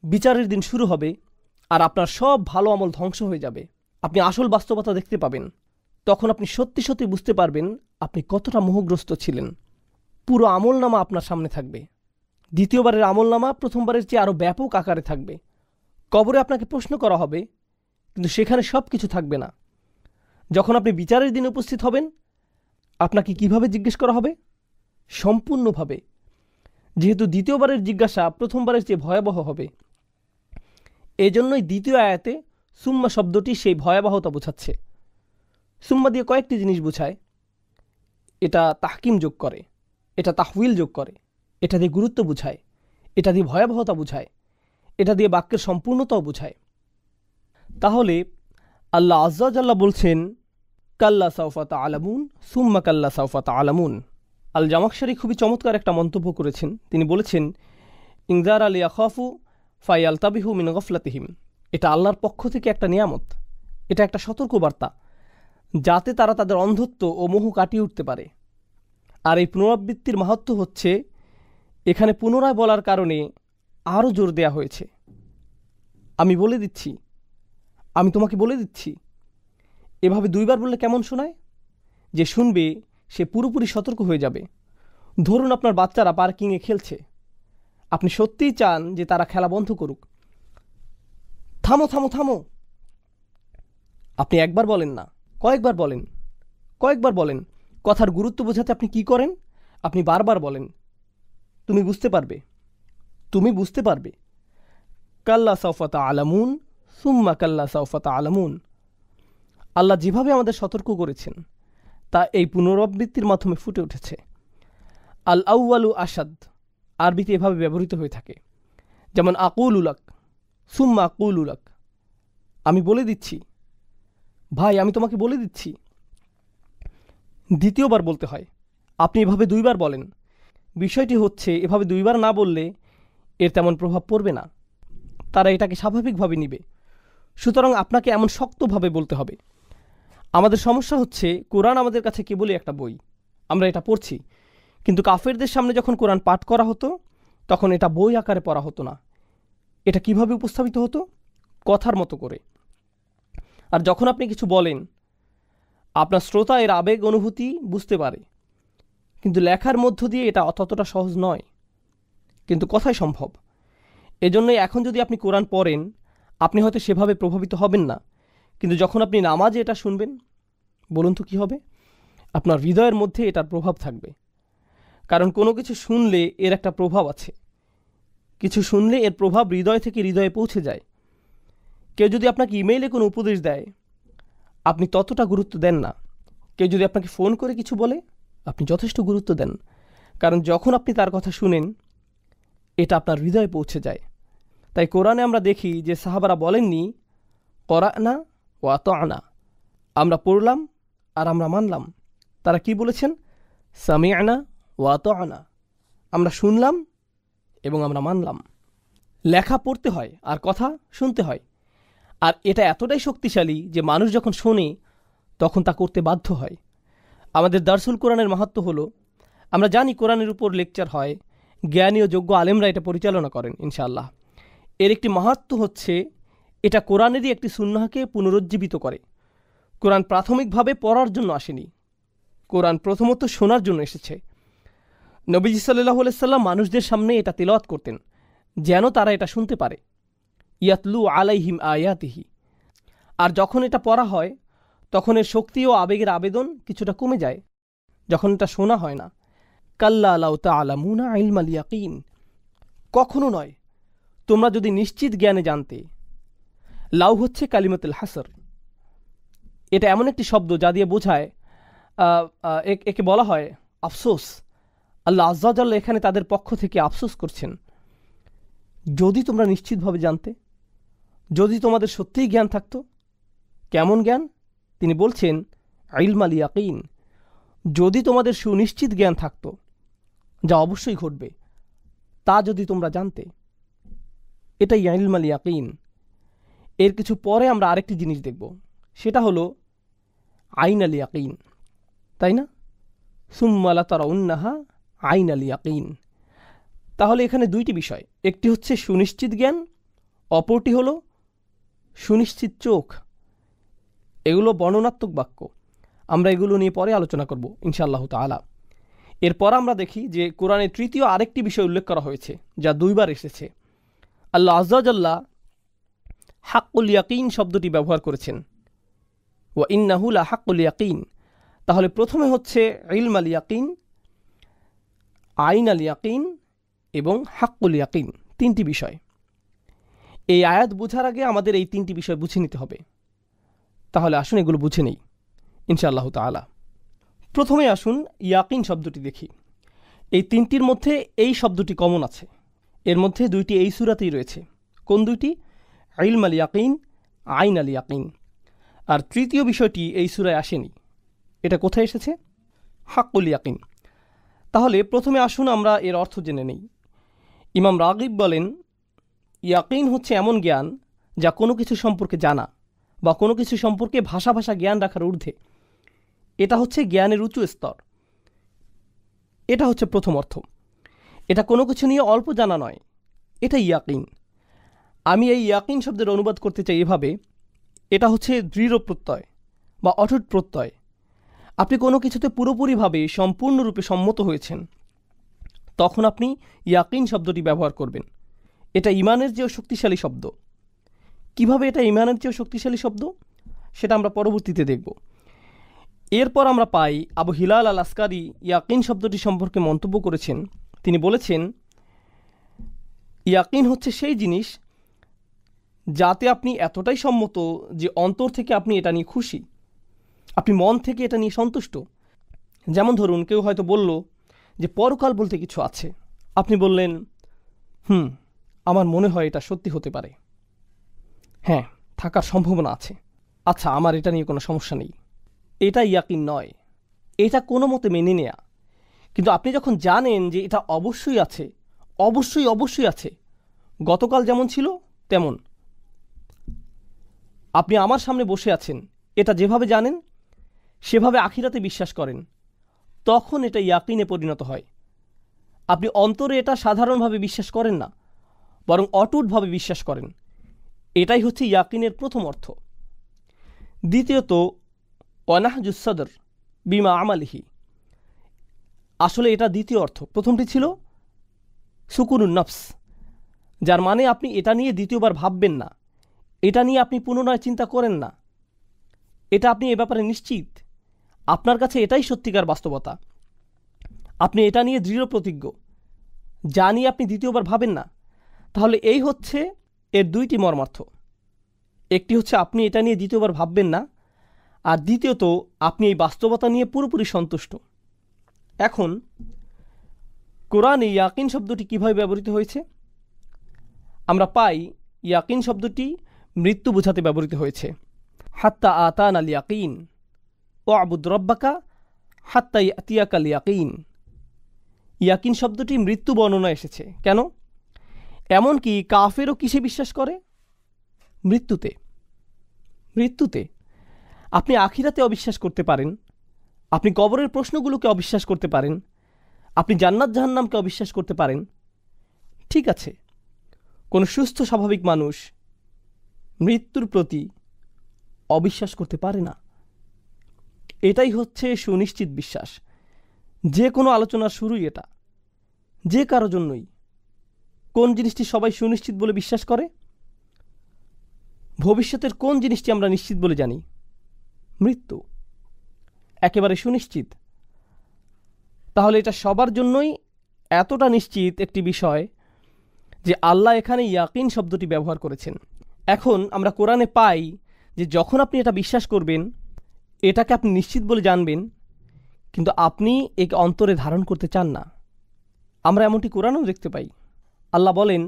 A: বিচারের দিন শুরু হবে, আর আপনার সব ভালো আমল ধ্বংস হয়ে যাবে। আপনি আসল বাস্তবতা দেখতে পাবেন। তখন আপনি সত্যি সত্যি বুঝতে পারবেন আপনি কতটা মোহগ্রস্ত ছিলেন। পুরো আমলনামা আপনার সামনে থাকবে। দ্বিতীয়বারের আমলনামা প্রথমবারের চেয়ে আরও ব্যাপক আকারে থাকবে। কবরে আপনাকে প্রশ্ন করা হবে, কিন্তু সেখানে সব কিছু থাকবে না। যখন আপনি বিচারের দিনে উপস্থিত হবেন, আপনাকে কিভাবে জিজ্ঞেস করা হবে? সম্পূর্ণভাবে। যেহেতু দ্বিতীয়বারের জিজ্ঞাসা প্রথমবারের চেয়ে ভয়াবহ হবে, এজন্যই দ্বিতীয় আয়াতে সুম্মা শব্দটি সেই ভয়াবহতা বোঝাচ্ছে। সুম্মা দিয়ে কয়েকটি জিনিস বোঝায়। এটা তাহকিম যোগ করে, এটা তাহউইল যোগ করে, এটা দিয়ে গুরুত্ব বুঝায়, এটা দিয়ে ভয়াবহতা বুঝায়, এটা দিয়ে বাক্যের সম্পূর্ণতাও বুঝায়। তাহলে আল্লাহ আজ্জা ওয়া জাল্লা বলছেন, কাল্লা সাউফা তা'লামুন সুম্মা কাল্লা সাউফা তা'লামুন। আল জামাখশারি খুবই চমৎকার একটা মন্তব্য করেছেন। তিনি বলেছেন, ইনজার আল ইয়াখাফু ফায়ালতাবিহু মিন গফলাতিহিম। এটা আল্লাহর পক্ষ থেকে একটা নিয়ামত, এটা একটা সতর্কবার্তা, যাতে তারা তাদের অন্ধত্ব ও মোহ কাটিয়ে উঠতে পারে। আর এই পুনরাবৃত্তির মাহাত্ম্য হচ্ছে, এখানে পুনরায় বলার কারণে আরও জোর দেয়া হয়েছে। আমি বলে দিচ্ছি, আমি তোমাকে বলে দিচ্ছি। এভাবে দুইবার বললে কেমন শোনায়? যে শুনবে সে পুরোপুরি সতর্ক হয়ে যাবে। ধরুন আপনার বাচ্চারা পার্কিংয়ে খেলছে, আপনি সত্যিই চান যে তারা খেলা বন্ধ করুক। থামো থামো থামো। আপনি একবার বলেন না, কয়েকবার বলেন, কয়েকবার বলেন। কথার গুরুত্ব বোঝাতে আপনি কি করেন? আপনি বারবার বলেন। তুমি বুঝতে পারবে, তুমি বুঝতে পারবে। কাল্লা সাউফা তা'লামুন সুম্মা কাল্লা সাউফা তা'লামুন। আল্লাহ যেভাবে আমাদের সতর্ক করেছেন তা এই পুনরাবৃত্তির মাধ্যমে ফুটে উঠেছে। আল আউয়ালু আসাদ আরবিতে এভাবে ব্যবহৃত হয়ে থাকে, যেমন আকুলুলাক, সুম্মা আকুলুলাক, আমি বলে দিচ্ছি, ভাই আমি তোমাকে বলে দিচ্ছি। দ্বিতীয়বার বলতে হয়, আপনি এভাবে 2 বার বলেন। বিষয়টি হচ্ছে এভাবে 2 বার না বললে এর তেমন প্রভাব পড়বে না, তারা এটাকে স্বাভাবিকভাবে নিবে। সুতরাং আপনাকে এমন শক্তভাবে বলতে হবে। আমাদের সমস্যা হচ্ছে কোরআন আমাদের কাছে কেবলই একটা বই, আমরা এটা পড়ছি, কিন্তু কাফেরদের সামনে যখন কোরআন পাঠ করা হতো তখন এটা বই আকারে পড়া হতো না। এটা কিভাবে উপস্থাপিত হতো? কথার মতো করে। আর যখন আপনি কিছু বলেন, আপনার শ্রোতা এর আবেগ অনুভূতি বুঝতে পারে, কিন্তু লেখার মধ্য দিয়ে এটা ততটা সহজ নয়, কিন্তু কথাই সম্ভব। এজন্যই এখন যদি আপনি কোরআন পড়েন, আপনি হয়তো সেভাবে প্রভাবিত হবেন না, কিন্তু যখন আপনি নামাজে এটা শুনবেন, বলুন তো কী হবে? আপনার হৃদয়ের মধ্যে এটার প্রভাব থাকবে। কারণ কোনো কিছু শুনলে এর একটা প্রভাব আছে, কিছু শুনলে এর প্রভাব হৃদয় থেকে হৃদয়ে পৌঁছে যায়। কেউ যদি আপনাকে ইমেইলে কোনো উপদেশ দেয়, আপনি ততটা গুরুত্ব দেন না। কেউ যদি আপনাকে ফোন করে কিছু বলে, আপনি যথেষ্ট গুরুত্ব দেন, কারণ যখন আপনি তার কথা শুনেন এটা আপনার হৃদয়ে পৌঁছে যায়। তাই কোরআনে আমরা দেখি যে সাহাবারা বলেননি করানা ওয়া আতানা, আমরা পড়লাম আর আমরা মানলাম। তারা কি বলেছেন? সামিআনা ওয়া আতানা, আমরা শুনলাম এবং আমরা মানলাম। লেখা পড়তে হয় আর কথা শুনতে হয়, আর এটা এতটাই শক্তিশালী যে মানুষ যখন শোনে তখন তা করতে বাধ্য হয়। আমাদের দারসুল কোরআনের মাহাত্ম্য হলো, আমরা জানি কোরআনের উপর লেকচার হয়, জ্ঞানী ও যোগ্য আলেমরা এটা পরিচালনা করেন ইনশাআল্লাহ। এর একটি মাহাত্ম্য হচ্ছে এটা কোরআনেরই একটি সুন্নাহকে পুনরুজ্জীবিত করে। কোরআন প্রাথমিকভাবে পড়ার জন্য আসেনি, কোরআন প্রথমত শোনার জন্য এসেছে। নবীজি সাল্লাল্লাহু আলাইহি সাল্লাম মানুষদের সামনে এটা তিলাওয়াত করতেন যেন তারা এটা শুনতে পারে। ইয়াতলু আলাইহিম আয়াতিহি। আর যখন এটা পড়া হয় তখন এর শক্তি ও আবেগের আবেদন কিছুটা কমে যায়, যখন এটা শোনা হয় না। কাল্লা লাউ তা'লামুনা ইলমাল ইয়াকিন, কখনো নয়, তোমরা যদি নিশ্চিত জ্ঞানে জানতে। লাউ হচ্ছে কালিমাতুল হাসর, এটা এমন একটি শব্দ যা দিয়ে বোঝায়, একে বলা হয় আফসোস। আল্লাহ আজ্জা ওয়া জাল্লা এখানে তাদের পক্ষ থেকে আফসোস করছেন। যদি তোমরা নিশ্চিতভাবে জানতে, যদি তোমাদের সত্যিই জ্ঞান থাকতো। কেমন জ্ঞান? তিনি বলছেন ইলমাল ইয়াকিন, যদি তোমাদের সুনিশ্চিত জ্ঞান থাকতো, যা অবশ্যই ঘটবে, তা যদি তোমরা জানতে। এটাই ইলমাল ইয়াকিন। এর কিছু পরে আমরা আরেকটি জিনিস দেখব, সেটা হলো আইনাল ইয়াকিন, তাই না? সুম্মা লাতারাউন্নাহা আইনাল ইয়াকিন। তাহলে এখানে 2টি বিষয়, একটি হচ্ছে সুনিশ্চিত জ্ঞান, অপরটি হলো সুনিশ্চিত চোখ। এগুলো বর্ণনাত্মক বাক্য, আমরা এগুলো নিয়ে পরে আলোচনা করব ইনশাআল্লাহ তাআলা। এরপর আমরা দেখি যে কোরআনে তৃতীয় আরেকটি বিষয় উল্লেখ করা হয়েছে যা 2 বার এসেছে। আল্লাহ আজ্জা ওয়া জাল্লা হাক্কুল ইয়াকিন শব্দটি ব্যবহার করেছেন, ওয়া ইন্নাহু লা হাক্কুল ইয়াকিন। তাহলে প্রথমে হচ্ছে ইলমাল ইয়াকিন, আইনাল ইয়াকিন এবং হাক্কুল ইয়াকিন, 3টি বিষয়। এই আয়াত বোঝার আগে আমাদের এই 3টি বিষয় বুঝে নিতে হবে। তাহলে আসুন এগুলো বুঝে নেই ইনশাআল্লাহ তাআলা। প্রথমে আসুন ইয়াকিন শব্দটি দেখি। এই 3টির মধ্যে এই শব্দটি কমন আছে, এর মধ্যে 2টি এই সূরাতেই রয়েছে। কোন 2টি? ইলমাল ইয়াকিন, আইনাল ইয়াকিন। আর তৃতীয় বিষয়টি এই সূরায় আসেনি। এটা কোথায় এসেছে? হাক্কুল ইয়াকিন। তাহলে প্রথমে আসুন আমরা এর অর্থ জেনে নেই। ইমাম রাগিব বলেন, ইয়াকিন হচ্ছে এমন জ্ঞান যা কোনো কিছু সম্পর্কে জানা বা কোনো কিছু সম্পর্কে ভাষা জ্ঞান রাখার ঊর্ধ্বে। এটা হচ্ছে জ্ঞানের উঁচু স্তর। এটা হচ্ছে প্রথম অর্থ। এটা কোনো কিছু নিয়ে অল্প জানা নয়, এটা ইয়াকিন। আমি এই ইয়াকিন শব্দের অনুবাদ করতে চাই এভাবে, এটা হচ্ছে দৃঢ় প্রত্যয় বা অটুট প্রত্যয়। আপনি কোনো কিছুতে পুরোপুরিভাবে সম্পূর্ণরূপে সম্মত হয়েছেন, তখন আপনি ইয়াকিন শব্দটি ব্যবহার করবেন। এটা ইমানের চেয়েও শক্তিশালী শব্দ। কিভাবে এটা ইমানের চেয়েও শক্তিশালী শব্দ সেটা আমরা পরবর্তীতে দেখব। এরপর আমরা পাই আবু হিলাল আল আসকারি ইয়াকিন শব্দটি সম্পর্কে মন্তব্য করেছেন। তিনি বলেছেন, ইয়াকিন হচ্ছে সেই জিনিস যাতে আপনি এতটাই সম্মত যে অন্তর থেকে আপনি এটা নিয়ে খুশি, আপনি মন থেকে এটা নিয়ে সন্তুষ্ট। যেমন ধরুন, কেউ হয়তো বলল যে পরকাল বলতে কিছু আছে, আপনি বললেন আমার মনে হয় এটা সত্যি হতে পারে, হ্যাঁ থাকার সম্ভাবনা আছে, আচ্ছা আমার এটা নিয়ে কোনো সমস্যা নেই। এটা ইয়াকিন নয়, এটা কোনো মতে মেনে নেয়া। কিন্তু আপনি যখন জানেন যে এটা অবশ্যই আছে, অবশ্যই অবশ্যই আছে, গতকাল যেমন ছিল তেমন, আপনি আমার সামনে বসে আছেন, এটা যেভাবে জানেন সেভাবে আখিরাতে বিশ্বাস করেন, তখন এটা ইয়াকিনে পরিণত হয়। আপনি অন্তরে এটা সাধারণভাবে বিশ্বাস করেন না, বরং অটুটভাবে বিশ্বাস করেন। এটাই হচ্ছে ইয়াকিনের প্রথম অর্থ। দ্বিতীয়ত ওয়ানাহজুস সদর বিমা আমালিহি, আসলে এটা দ্বিতীয় অর্থ। প্রথমটি ছিল সুকুনুন নফস, যার মানে আপনি এটা নিয়ে দ্বিতীয়বার ভাববেন না, এটা নিয়ে আপনি পুনরায় চিন্তা করেন না, এটা আপনি এ ব্যাপারে নিশ্চিত, আপনার কাছে এটাই সত্যিকার বাস্তবতা, আপনি এটা নিয়ে দৃঢ় প্রতিজ্ঞ, যা নিয়ে আপনি দ্বিতীয়বার ভাবেন না। তাহলে এই হচ্ছে এর দুইটি মর্মার্থ। একটি হচ্ছে আপনি এটা নিয়ে দ্বিতীয়বার ভাববেন না, আর দ্বিতীয়ত আপনি এই বাস্তবতা নিয়ে পুরোপুরি সন্তুষ্ট। এখন কোরআনে ইয়াকিন শব্দটি কীভাবে ব্যবহৃত হয়েছে? আমরা পাই ইয়াকিন শব্দটি মৃত্যু বোঝাতে ব্যবহৃত হয়েছে। হাত্তা আতান আল ইয়াকিন ও আবুদ রব্বাকা হাত্তা ইয়াতিয়াকাল ইয়াকিন। ইয়াকিন শব্দটি মৃত্যু বর্ণনা এসেছে কেন? এমনকি কাফেরও কিসে বিশ্বাস করে? মৃত্যুতে। মৃত্যুতে আপনি আখিরাতে অবিশ্বাস করতে পারেন, আপনি কবরের প্রশ্নগুলোকে অবিশ্বাস করতে পারেন, আপনি জান্নাত জাহান্নামকে অবিশ্বাস করতে পারেন, ঠিক আছে। কোনো সুস্থ স্বাভাবিক মানুষ মৃত্যুর প্রতি অবিশ্বাস করতে পারে না। এটাই হচ্ছে সুনিশ্চিত বিশ্বাস। যে কোনো আলোচনার শুরুই এটা, যে কারো জন্যই। কোন জিনিসটি সবাই সুনিশ্চিত বলে বিশ্বাস করে? ভবিষ্যতের কোন জিনিসটি আমরা নিশ্চিত বলে জানি? মৃত্যু একেবারে সুনিশ্চিত। তাহলে এটা সবার জন্যই এতটা নিশ্চিত একটি বিষয় যে আল্লাহ এখানে ইয়াকিন শব্দটি ব্যবহার করেছেন। এখন আমরা কোরআনে পাই যে যখন আপনি এটা বিশ্বাস করবেন, এটাকে আপনি নিশ্চিত বলে জানবেন, কিন্তু আপনি একে অন্তরে ধারণ করতে চান না। আমরা এমনটি কোরআনেও দেখতে পাই। আল্লাহ বলেন,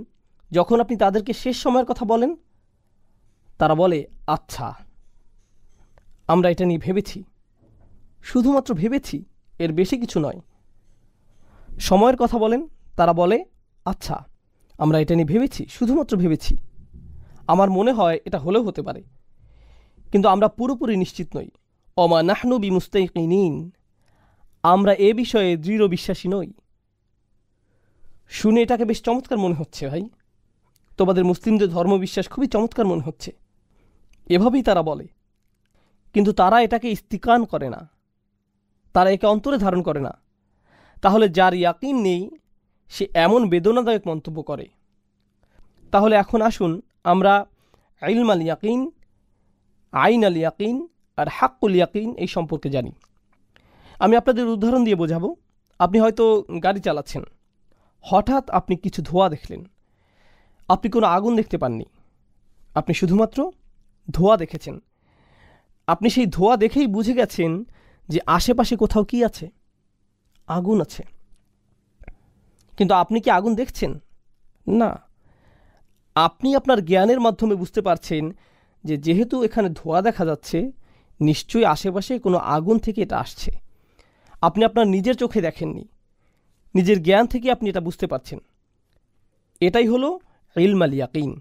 A: যখন আপনি তাদেরকে শেষ সময়ের কথা বলেন, তারা বলে আচ্ছা, আমরা এটা নিয়ে ভেবেছি, শুধুমাত্র ভেবেছি, এর বেশি কিছু নয়। সময়ের কথা বলেন, তারা বলে আচ্ছা, আমরা এটা নিয়ে ভেবেছি, শুধুমাত্র ভেবেছি, আমার মনে হয় এটা হলেও হতে পারে, কিন্তু আমরা পুরোপুরি নিশ্চিত নই। অমা নাহনু বিমুস্তাইকিনিন, আমরা এ বিষয়ে দৃঢ় বিশ্বাসী নই। শুনে এটাকে বেশ চমৎকার মনে হচ্ছে ভাই, তোমাদের মুসলিমদের ধর্মবিশ্বাস খুবই চমৎকার মনে হচ্ছে, এভাবেই তারা বলে। কিন্তু তারা এটাকে ইস্তিকান করে না, তারা একে অন্তরে ধারণ করে না। তাহলে যার ইয়াকিন নেই সে এমন বেদনাদায়ক মন্তব্য করে। তাহলে এখন আসুন আমরা ইলম আল ইয়াকিন, আইন আল ইয়াকিন আর হাক্কুল ইয়াকিন এই সম্পর্কে জানি। আমি আপনাদের উদাহরণ দিয়ে বোঝাবো। আপনি হয়তো গাড়ি চালাচ্ছেন, হঠাৎ আপনি কিছু ধোঁয়া দেখলেন। আপনি কোনো আগুন দেখতে পাননি, আপনি শুধুমাত্র ধোঁয়া দেখেছেন। আপনি সেই ধোঁয়া দেখেই বুঝে গেছেন যে আশেপাশে কোথাও কি আছে, আগুন আছে। কিন্তু আপনি কি আগুন দেখছেন? না। আপনি আপনার জ্ঞানের মাধ্যমে বুঝতে পারছেন যে যেহেতু এখানে ধোঁয়া দেখা যাচ্ছে, নিশ্চয়ই আশেপাশে কোনো আগুন থেকে এটা আসছে। আপনি আপনার নিজের চোখে দেখেননি, নিজের জ্ঞান থেকে আপনি এটা বুঝতে পারছেন। এটাই হলো ইলম আল ইয়াকিন।